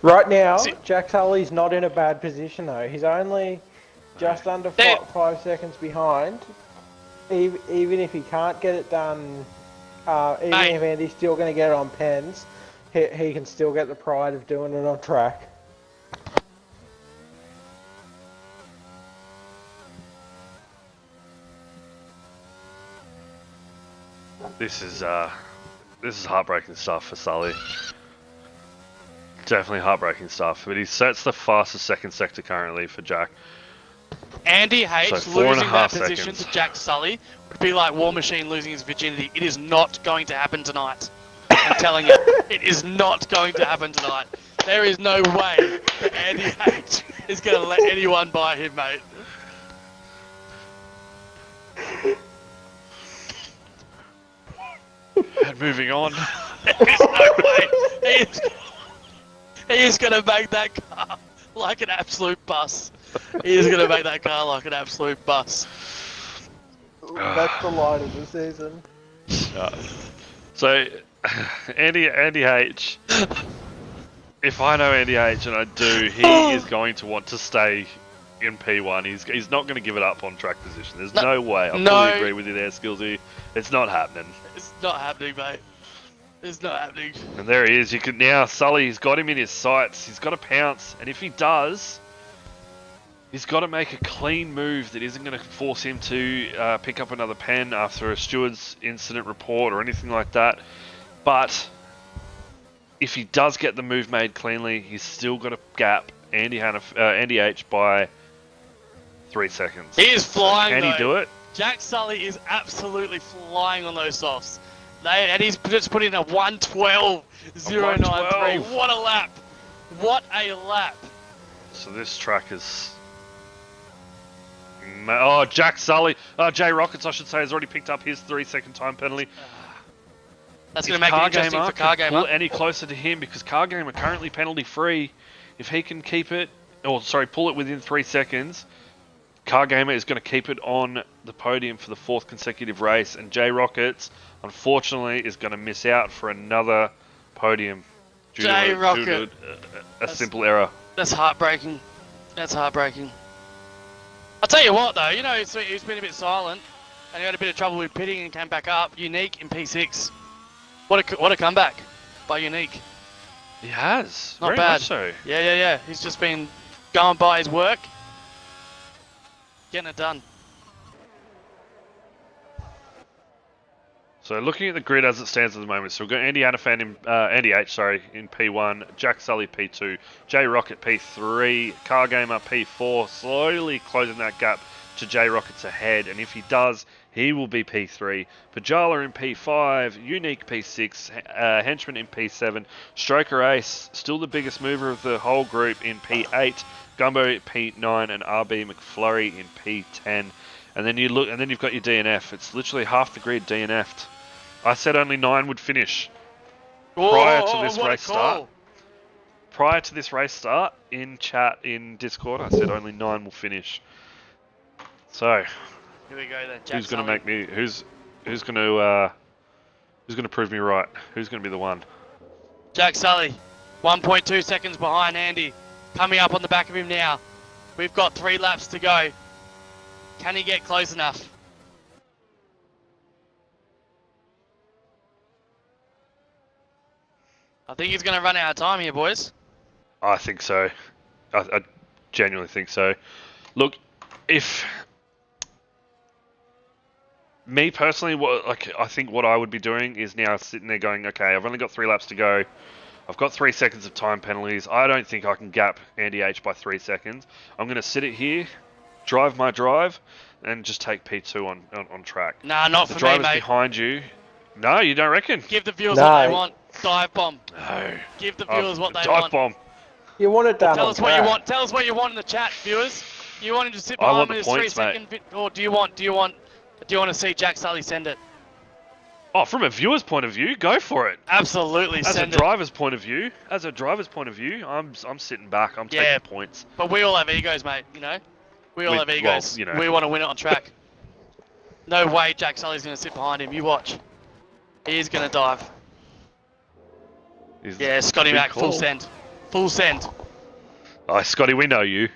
C: Right now, Jack Sully's not in a bad position though. He's only just under 5 seconds behind. Even if he can't get it done, even if Andy's still going to get it on pens, he can still get the pride of doing it on track.
A: This is heartbreaking stuff for Sully. Definitely heartbreaking stuff. But he sets the fastest second sector currently for Jack.
B: Andy H
A: So
B: losing that
A: 4.5
B: position
A: seconds.
B: to Jack Sully would be like War Machine losing his virginity. It is not going to happen tonight. I'm telling you, it is not going to happen tonight. There is no way that Andy H is going to let anyone buy him, mate.
A: And moving on.
B: There's no way. He is going to make that car like an absolute bus. He is going to make that car like an absolute bus.
C: That's the line of the season.
A: So, Andy H. If I know Andy H, and I do, he is going to want to stay in P1. He's not going to give it up on track position. There's no way. I fully agree with you there, Skillsy. It's not happening.
B: It's not happening, mate. It's not happening.
A: And there he is. You can now, Sully's got him in his sights. He's got to pounce, and if he does, he's got to make a clean move that isn't going to force him to pick up another pen after a steward's incident report or anything like that. But if he does get the move made cleanly, he's still got to gap Andy H by 3 seconds.
B: He is flying.
A: Can he do it?
B: Jack Sully is absolutely flying on those softs. And he's just put in a 112.093. What a lap! What a lap!
A: So this track is... Oh, Jack Sully. Jay Rockets, I should say, has already picked up his 3-second time penalty.
B: That's going to make it interesting for Car Gamer.
A: Pull any closer to him because Car Gamer currently penalty free. If he can keep it, pull it within 3 seconds, Car Gamer is going to keep it on the podium for the 4th consecutive race, and Jay Rockets, unfortunately, is going to miss out for another podium due to a simple error.
B: That's heartbreaking. That's heartbreaking. I'll tell you what, though, you know, he's been a bit silent, and he had a bit of trouble with pitting and came back up. Unique in P6. What a comeback by Unique.
A: He has.
B: Not
A: Very
B: bad.
A: much so.
B: Yeah. He's just been going by his work, getting it done.
A: So looking at the grid as it stands at the moment, so we've got Andy H in P1, Jack Sully P2, J Rocket P3, Car Gamer P4, slowly closing that gap to J Rocket's ahead, and if he does, he will be P3. Pajala in P5, Unique P6, Henchman in P7, Stroker Ace, still the biggest mover of the whole group in P8, Gumbo P9, and RB McFlurry in P10. And then you've got your DNF. It's literally half the grid DNF'd. I said only 9 would finish prior to this race start. Prior to this race start, in chat in Discord, I said only 9 will finish. So,
B: here we go then. Jack
A: who's going to
B: Sully.
A: make me? Who's going to prove me right? Who's going to be the one?
B: Jack Sully, 1.2 seconds behind Andy, coming up on the back of him now. We've got 3 laps to go. Can he get close enough? I think he's going to run out of time here, boys.
A: I think so. I genuinely think so. Look, if me personally, I think what I would be doing is now sitting there going, okay, I've only got 3 laps to go. I've got 3 seconds of time penalties. I don't think I can gap Andy H by 3 seconds. I'm going to sit it here, drive my drive, and just take P2 on track.
B: Nah, not for me,
A: drivers
B: mate.
A: behind you. No, you don't reckon?
B: Give the viewers what they want. Dive bomb.
A: No.
B: Give the viewers what they
A: Dive
B: want.
A: bomb.
C: You want it done
B: Tell
C: on
B: us what you
C: track.
B: want. Tell us what you want in the chat, viewers. You want him to sit
A: I
B: behind
A: want
B: with
A: the
B: his 3
A: points, mate.
B: second bit, or do you want to see Jack Sully send it?
A: Oh, from a viewer's point of view, go for it.
B: Absolutely
A: As a
B: send it.
A: driver's point of view, I'm sitting back. I'm taking points.
B: But we all have egos, mate. You know, we all have egos.
A: Well, you know.
B: We want to win it on track. No way Jack Sully's going to sit behind him. You watch. He's going to dive. Yeah, Scotty Mac, full send. Full send.
A: Oh, Scotty, we know you.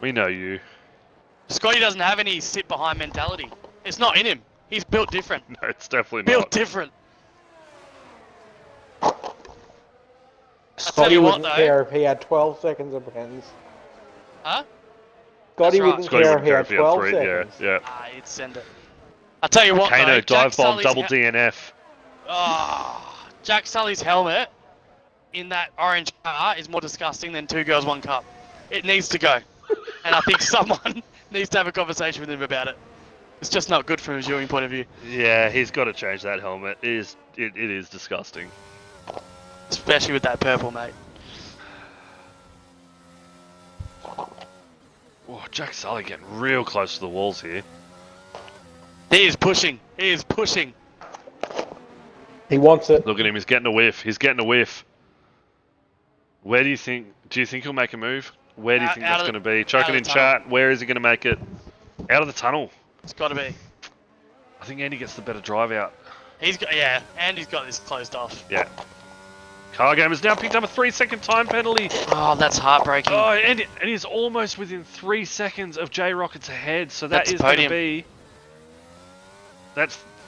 A: We know you.
B: Scotty doesn't have any sit behind mentality. It's not in him. He's built different.
A: No, it's definitely
B: Built
A: not.
B: different.
C: Scotty
B: what,
C: wouldn't
B: though.
C: care if he had 12 seconds of pens.
B: Huh?
C: Scotty
B: That's right.
C: wouldn't
A: Scotty
C: care
A: wouldn't
C: if he
A: care
C: had
A: if
C: 12
A: he had 3.
C: seconds.
A: Yeah.
B: Ah, he'd send it. I'll tell you what, though.
A: Kano,
B: Jack
A: dive bomb,
B: Sully's
A: double DNF.
B: Jack Sully's helmet in that orange car is more disgusting than 2 girls, 1 cup. It needs to go. And I think someone needs to have a conversation with him about it. It's just not good from a viewing point of view.
A: Yeah, he's got to change that helmet. It is disgusting.
B: Especially with that purple, mate.
A: Oh, Jack Sully getting real close to the walls here.
B: He is pushing. He is pushing.
C: He wants it.
A: Look at him, he's getting a whiff. He's getting a whiff. Where do you think he'll make a move? Where do you think that's going to be? Chuck it in chat. Where is he going to make it? Out of the tunnel.
B: It's got to be.
A: I think Andy gets the better drive out.
B: Andy's got this closed off.
A: Yeah. Car Game has now picked up a 3-second time penalty.
B: Oh, that's heartbreaking.
A: Oh, and he's almost within 3 seconds of J Rocket's ahead, so that's going to be...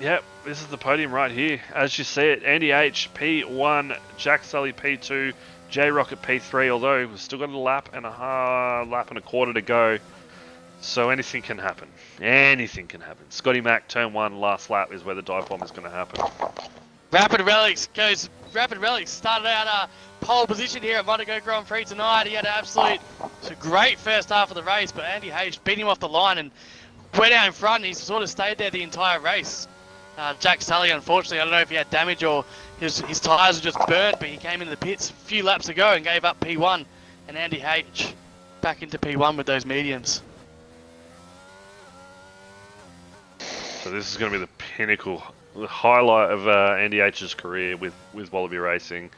A: Yep, this is the podium right here. As you see it, Andy H, P1, Jack Sully, P2, J Rocket, P3, although we've still got a lap and a quarter to go. So anything can happen. Anything can happen. Scotty Mac, turn 1, last lap is where the dive bomb is going to happen.
B: Rapid Relics started out pole position here at Monaco Grand Prix tonight. He had an great first half of the race, but Andy H beat him off the line and went out in front. He sort of stayed there the entire race. Jack Sully, unfortunately, I don't know if he had damage or his tyres were just burnt, but he came into the pits a few laps ago and gave up P1. And Andy H back into P1 with those mediums.
A: So this is going to be the pinnacle, the highlight of Andy H's career with Wallaby Racing.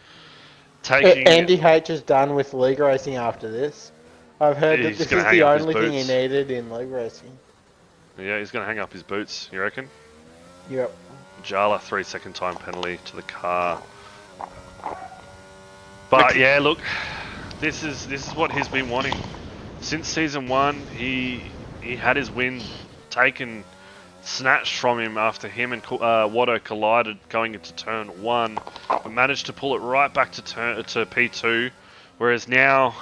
C: Andy H is done with league racing after this. I've heard that this is the only thing he needed in league racing.
A: Yeah, he's going to hang up his boots, you reckon?
C: Yep.
A: Jala, 3-second time penalty to the car. But yeah, look, this is what he's been wanting. Since season 1, he had his win snatched from him after him and Watto collided going into turn 1, but managed to pull it right back to P2, whereas now,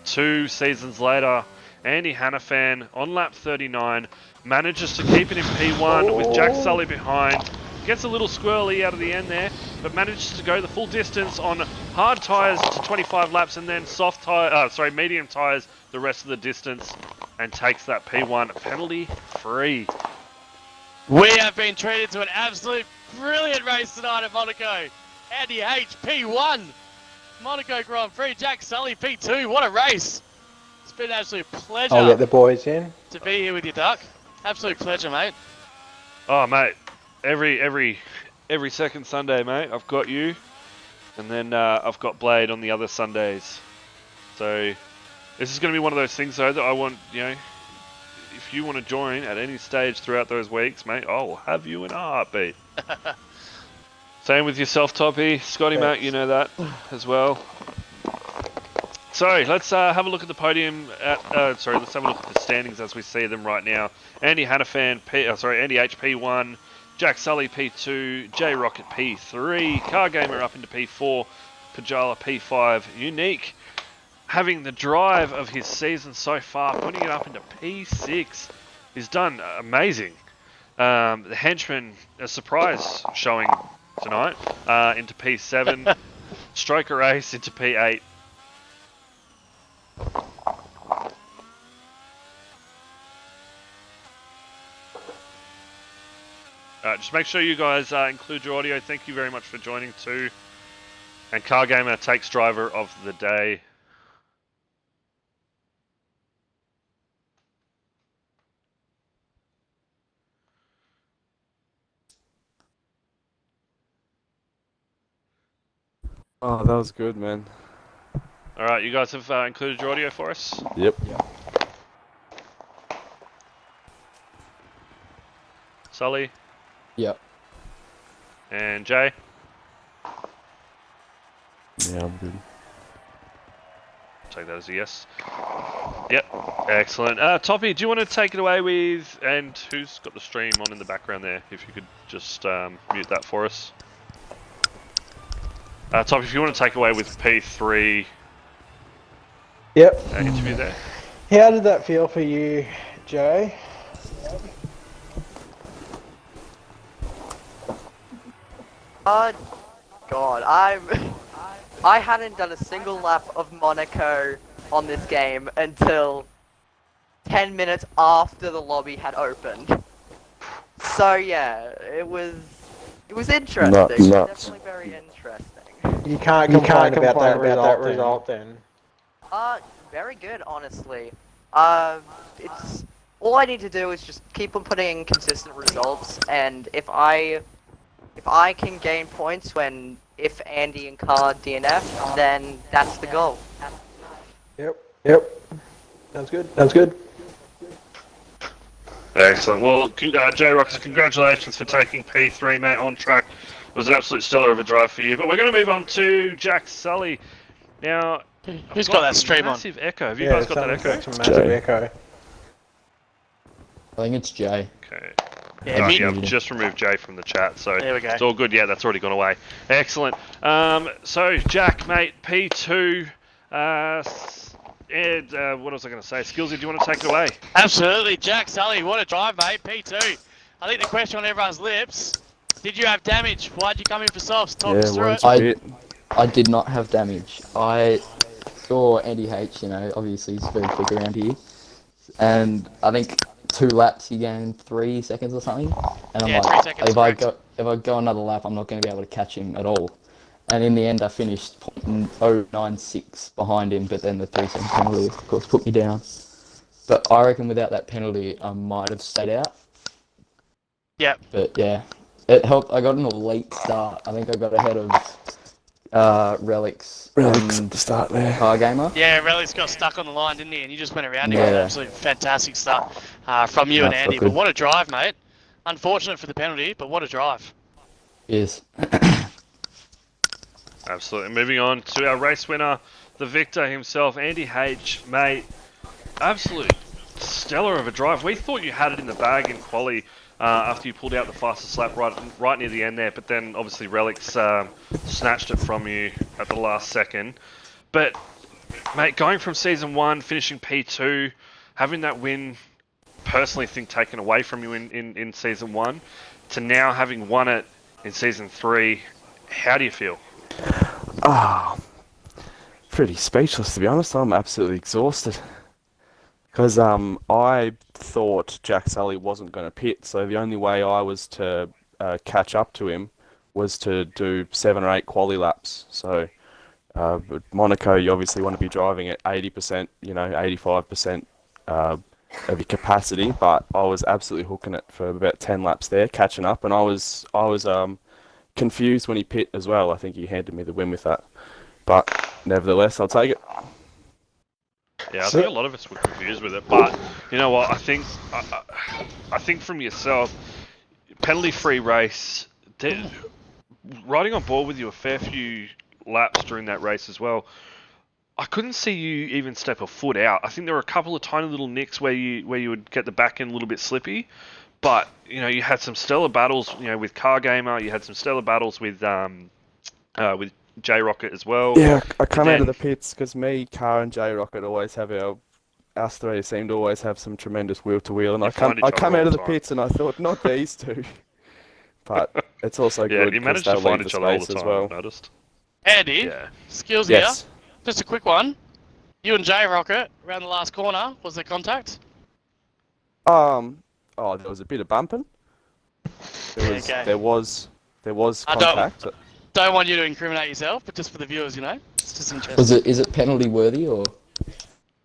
A: 2 seasons later, Andy Hannafan on lap 39 manages to keep it in P1 with Jack Sully behind. Gets a little squirrely out of the end there, but manages to go the full distance on hard tyres to 25 laps and then medium tyres the rest of the distance and takes that P1 penalty free.
B: We have been treated to an absolute brilliant race tonight at Monaco. Andy H, P1. Monaco Grand Prix, Jack Sully, P2. What a race. It's been an absolute pleasure.
C: I'll get the boys in.
B: To be here with you, Duck. Absolute pleasure, mate.
A: Oh, mate. Every second Sunday, mate, I've got you. And then I've got Blade on the other Sundays. So this is going to be one of those things, though, that I want, if you want to join at any stage throughout those weeks, mate, I'll have you in a heartbeat. Same with yourself, Toppy. Scotty, mate, you know that as well. So let's have a look at the podium. Let's have a look at the standings as we see them right now. Andy Hannafan, Andy H P1, Jack Sully P2, J Rocket P3, Car Gamer up into P4, Pajala P5. Unique, having the drive of his season so far, putting it up into P6. He's done amazing. The Henchman, a surprise showing tonight, into P7. Stroker Ace into P8. Just make sure you guys include your audio. Thank you very much for joining too. And Car Gamer takes driver of the day.
D: Oh, that was good, man.
A: All right, you guys have included your audio for us?
D: Yep.
A: Sully?
E: Yep.
A: And Jay?
D: Yeah, I'm good.
A: Take that as a yes. Yep, excellent. Toppy, do you want to take it away with, and who's got the stream on in the background there? If you could just mute that for us. Toppy, if you want to take away with P3
C: Yep.
A: interview there.
C: How did that feel for you, Jay?
F: God, I hadn't done a single lap of Monaco on this game until 10 minutes after the lobby had opened. So yeah, it was interesting.
D: Nuts.
F: Definitely very interesting.
C: You can't complain about that result then.
F: Very good, honestly. It's all I need to do is just keep on putting in consistent results, and if I can gain points if Andy and Carr DNF, then that's the goal.
C: Yep. Sounds good.
A: Excellent. Well, J-Rockers, congratulations for taking P3, mate, on track. It was an absolute stellar of a drive for you. But we're going to move on to Jack Sully. Now,
B: Who's got that stream on?
A: massive echo. Have you guys got that echo?
C: Some massive echo.
E: I think it's Jay.
A: Okay.
B: Yeah,
A: Right,
B: mute-
A: yeah, I've just removed Jay from the chat, so
B: There we go.
A: it's all good. Yeah, that's already gone away. Excellent. So, Jack, mate, P2. What was I going to say? Skillsy, do you want to take it away?
B: Absolutely, Jack Sully, what a drive, mate. P2. I think the question on everyone's lips: did you have damage? Why'd you come in for softs? Talk us through it.
E: I did not have damage. I saw Andy H, obviously he's very quick around here. And I think 2 laps he gained 3 seconds or something. And I'm
B: Yeah, 3
E: like,
B: seconds,
E: if I go another lap, I'm not going to be able to catch him at all. And in the end, I finished 0.096 behind him, but then the 3-second penalty, of course, put me down. But I reckon without that penalty, I might have stayed out.
B: Yep.
E: But yeah, it helped. I got an elite start. I think I got ahead of Relics
D: At the start there.
E: Car Gamer.
B: Yeah, Relics got stuck on the line, didn't he? And you just went around him.
E: Yeah.
B: An absolute fantastic start from you and
E: That's
B: Andy.
E: good.
B: But what a drive, mate. Unfortunate for the penalty, but what a drive.
E: Yes.
A: Absolutely. Moving on to our race winner, the victor himself, Andy H, mate. Absolute stellar of a drive. We thought you had it in the bag in quali after you pulled out the fastest lap right near the end there, but then obviously Relics snatched it from you at the last second. But, mate, going from Season 1, finishing P2, having that win, personally think taken away from you in Season 1, to now having won it in Season 3, how do you feel?
D: Pretty speechless, to be honest. I'm absolutely exhausted. Because I thought Jack Sully wasn't going to pit, so the only way I was to catch up to him was to do 7 or 8 quali laps. So with Monaco, you obviously want to be driving at 80%, 85% of your capacity. But I was absolutely hooking it for about 10 laps there, catching up, and I was confused when he pit as well. I think he handed me the win with that. But nevertheless, I'll take it.
A: Yeah, I think a lot of us were confused with it, but you know what? I think from yourself, penalty-free race, riding on board with you a fair few laps during that race as well. I couldn't see you even step a foot out. I think there were a couple of tiny little nicks where you would get the back end a little bit slippy, but you had some stellar battles. With Car Gamer, you had some stellar battles with J-Rocket as well.
D: Yeah, I come out of the pits because me, Car, and J-Rocket always have us three seem to always have some tremendous wheel-to-wheel, and I come out of the pits and I thought, not these two. But it's also good
A: you
D: because
A: managed
D: they
A: to find
D: leave
A: each
D: the
A: other all the
D: space as
A: time,
D: well.
A: I've noticed.
B: Andy,
A: Yeah.
B: Skills
D: Yes.
B: here. Just a quick one. You and J-Rocket around the last corner. Was there contact?
D: Oh, there was a bit of bumping. There was
B: Okay.
D: there was
B: I don't-
D: contact.
B: don't want you to incriminate yourself, but just for the viewers, you know, it's just interesting.
E: Is it penalty worthy or?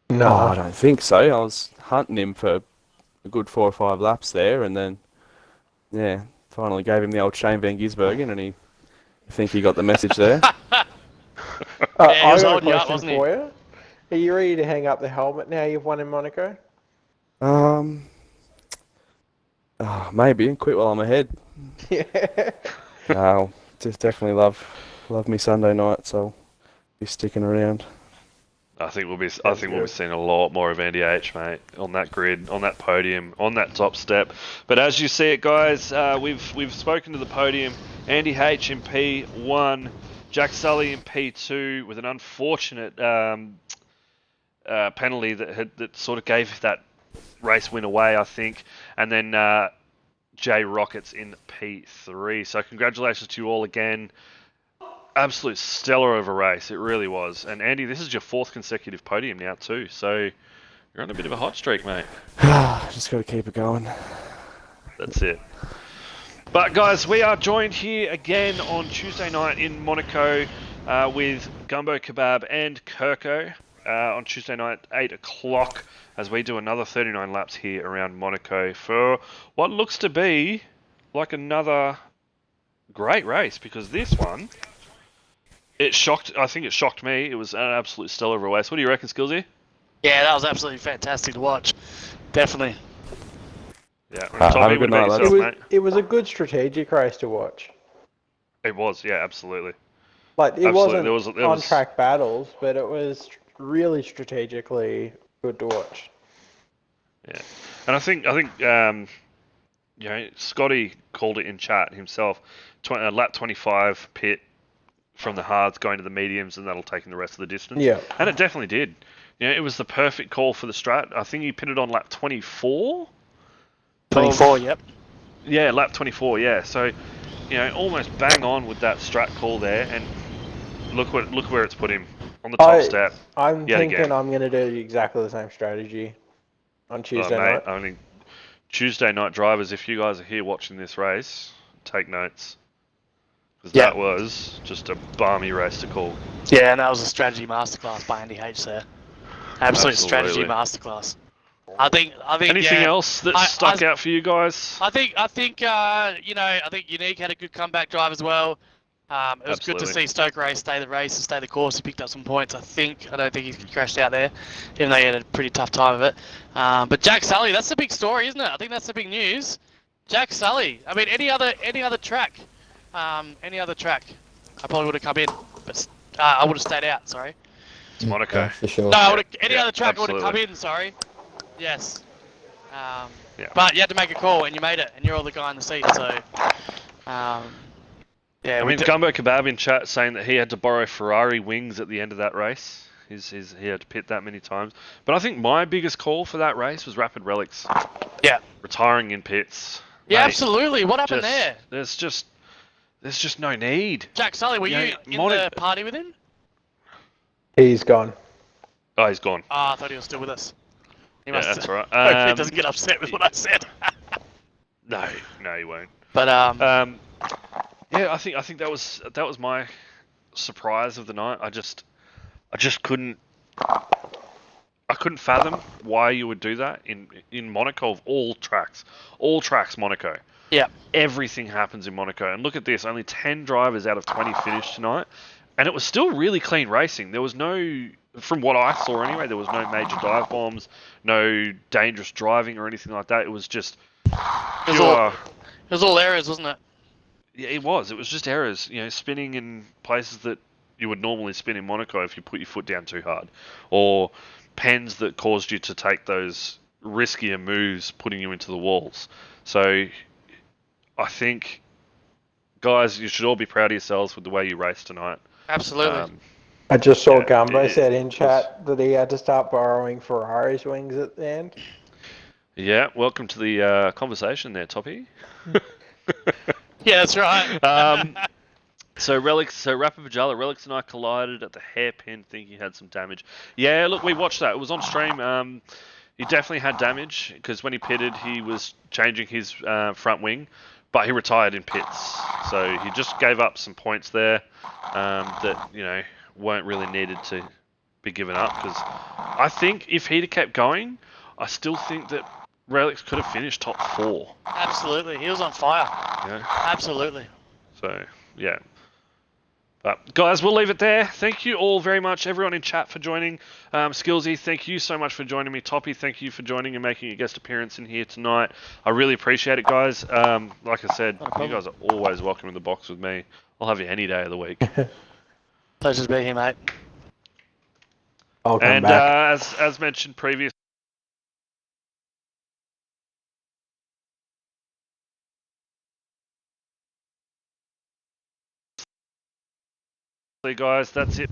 C: No.
D: Oh, I don't think so. I was hunting him for a good 4 or 5 laps there, and then, yeah, finally gave him the old Shane Van Gisbergen, and I think he got the message there.
B: Yeah, he
C: I
B: was
C: got a
B: holding you up,
C: question
B: wasn't he?
C: for you. Are you ready to hang up the helmet now you've won in Monaco?
D: Maybe quit while I'm ahead.
C: Yeah.
D: No, just definitely love me Sunday night, so be sticking around.
A: I think we'll be seeing a lot more of Andy H, mate, on that grid, on that podium, on that top step. But as you see it, guys, we've spoken to the podium. Andy H in P1, Jack Sully in P2 with an unfortunate penalty that sort of gave that race win away, I think, and then Jay Rockets in P3. So congratulations to you all again. Absolute stellar of a race, it really was. And Andy, this is your 4th consecutive podium now too, so you're on a bit of a hot streak, mate.
D: Just got to keep it going.
A: That's it. But guys, we are joined here again on Tuesday night in Monaco with Gumbo Kebab and Kirko on Tuesday night, 8 o'clock, as we do another 39 laps here around Monaco for what looks to be like another great race, because this one, I think it shocked me. It was an absolute stellar race. What do you reckon, Skillsy?
B: Yeah, that was absolutely fantastic to watch. Definitely.
A: Yeah,
D: have
A: Tommy,
D: a good
A: what about
D: night,
A: yourself,
D: lads.
A: mate?
C: It was a good strategic race to watch.
A: It was, yeah, absolutely.
C: Like, it
A: Absolutely.
C: wasn't
A: There was
C: on-track battles, but it was really strategically good to watch.
A: Yeah, and I think you know, Scotty called it in chat himself. Lap 25 pit from the hards going to the mediums, and that'll take him the rest of the distance.
C: Yeah.
A: And it definitely did. You know, it was the perfect call for the strat. I think he pitted on lap 24.
B: 24, yep.
A: Yeah, lap 24. Yeah, so you know, almost bang on with that strat call there, and look where it's put him on the top step.
C: I'm
A: yet
C: thinking
A: again.
C: I'm going to do exactly the same strategy on Tuesday
A: mate,
C: night.
A: I mean, Tuesday night drivers, if you guys are here watching this race, take notes. Because that was just a balmy race to call.
B: Yeah, and that was a strategy masterclass by Andy H there. Absolute strategy masterclass. I think.
A: Anything
B: yeah,
A: else that stuck out for you guys?
B: I think Unique had a good comeback drive as well. It was good to see Stoke Race stay the race and stay the course. He picked up some points, I don't think he crashed out there, even though he had a pretty tough time of it. But Jack Sully, that's the big story, isn't it? I think that's the big news. Jack Sully. I mean, any other track, I probably would have come in, but I would have stayed out. Sorry.
A: It's Monaco.
E: Yeah, for sure.
B: No, any other track would have come in. Sorry. Yes. But you had to make a call, and you made it, and you're all the guy in the seat. So. Yeah,
A: I mean, Gumbo Kebab in chat saying that he had to borrow Ferrari wings at the end of that race. He had to pit that many times. But I think my biggest call for that race was Rapid Relics.
B: Yeah.
A: Retiring in pits.
B: Yeah,
A: Mate,
B: absolutely. What happened there?
A: There's just no need.
B: Jack Sully, were you in the party with him?
C: He's gone.
A: Oh, he's gone.
B: Oh, I thought he was still with us. He
A: Yeah, that's right.
B: Hopefully he doesn't get upset with what I said.
A: No, he won't.
B: But
A: yeah, I think that was my surprise of the night. I just couldn't fathom why you would do that in Monaco of all tracks Monaco.
B: Yeah.
A: Everything happens in Monaco, and look at this: only 10 drivers out of 20 finished tonight, and it was still really clean racing. There was no, from what I saw anyway, there was no major dive bombs, no dangerous driving or anything like that. It was just pure.
B: It was all errors, wasn't it?
A: Yeah, it was. It was just errors. You know, spinning in places that you would normally spin in Monaco if you put your foot down too hard, or pens that caused you to take those riskier moves, putting you into the walls. So, I think, guys, you should all be proud of yourselves with the way you raced tonight.
B: Absolutely.
C: I just saw Gumbo said in chat that he had to start borrowing Ferrari's wings at the end.
A: Yeah, welcome to the conversation there, Toppy.
B: Yeah, that's right.
A: So Rapid Vajala, Relics and I collided at the hairpin, think he had some damage. Yeah, look, we watched that. It was on stream. He definitely had damage, because when he pitted, he was changing his front wing. but he retired in pits, so he just gave up some points there that weren't really needed to be given up. Because I think if he'd have kept going, I still think that Relics could have finished top 4.
B: Absolutely, he was on fire.
A: Yeah.
B: Absolutely.
A: So yeah. But guys, we'll leave it there. Thank you all very much, everyone in chat, for joining. Skillsy, thank you so much for joining me. Toppy, thank you for joining and making a guest appearance in here tonight. I really appreciate it, guys. Like I said, you guys are always welcome in the box with me. I'll have you any day of the week.
B: Pleasure to be here, mate.
C: I'll come
A: And
C: back.
A: as mentioned previously, guys, that's it.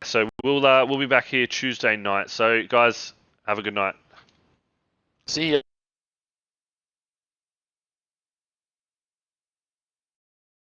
A: So we'll be back here Tuesday night. So guys, have a good night.
B: See you.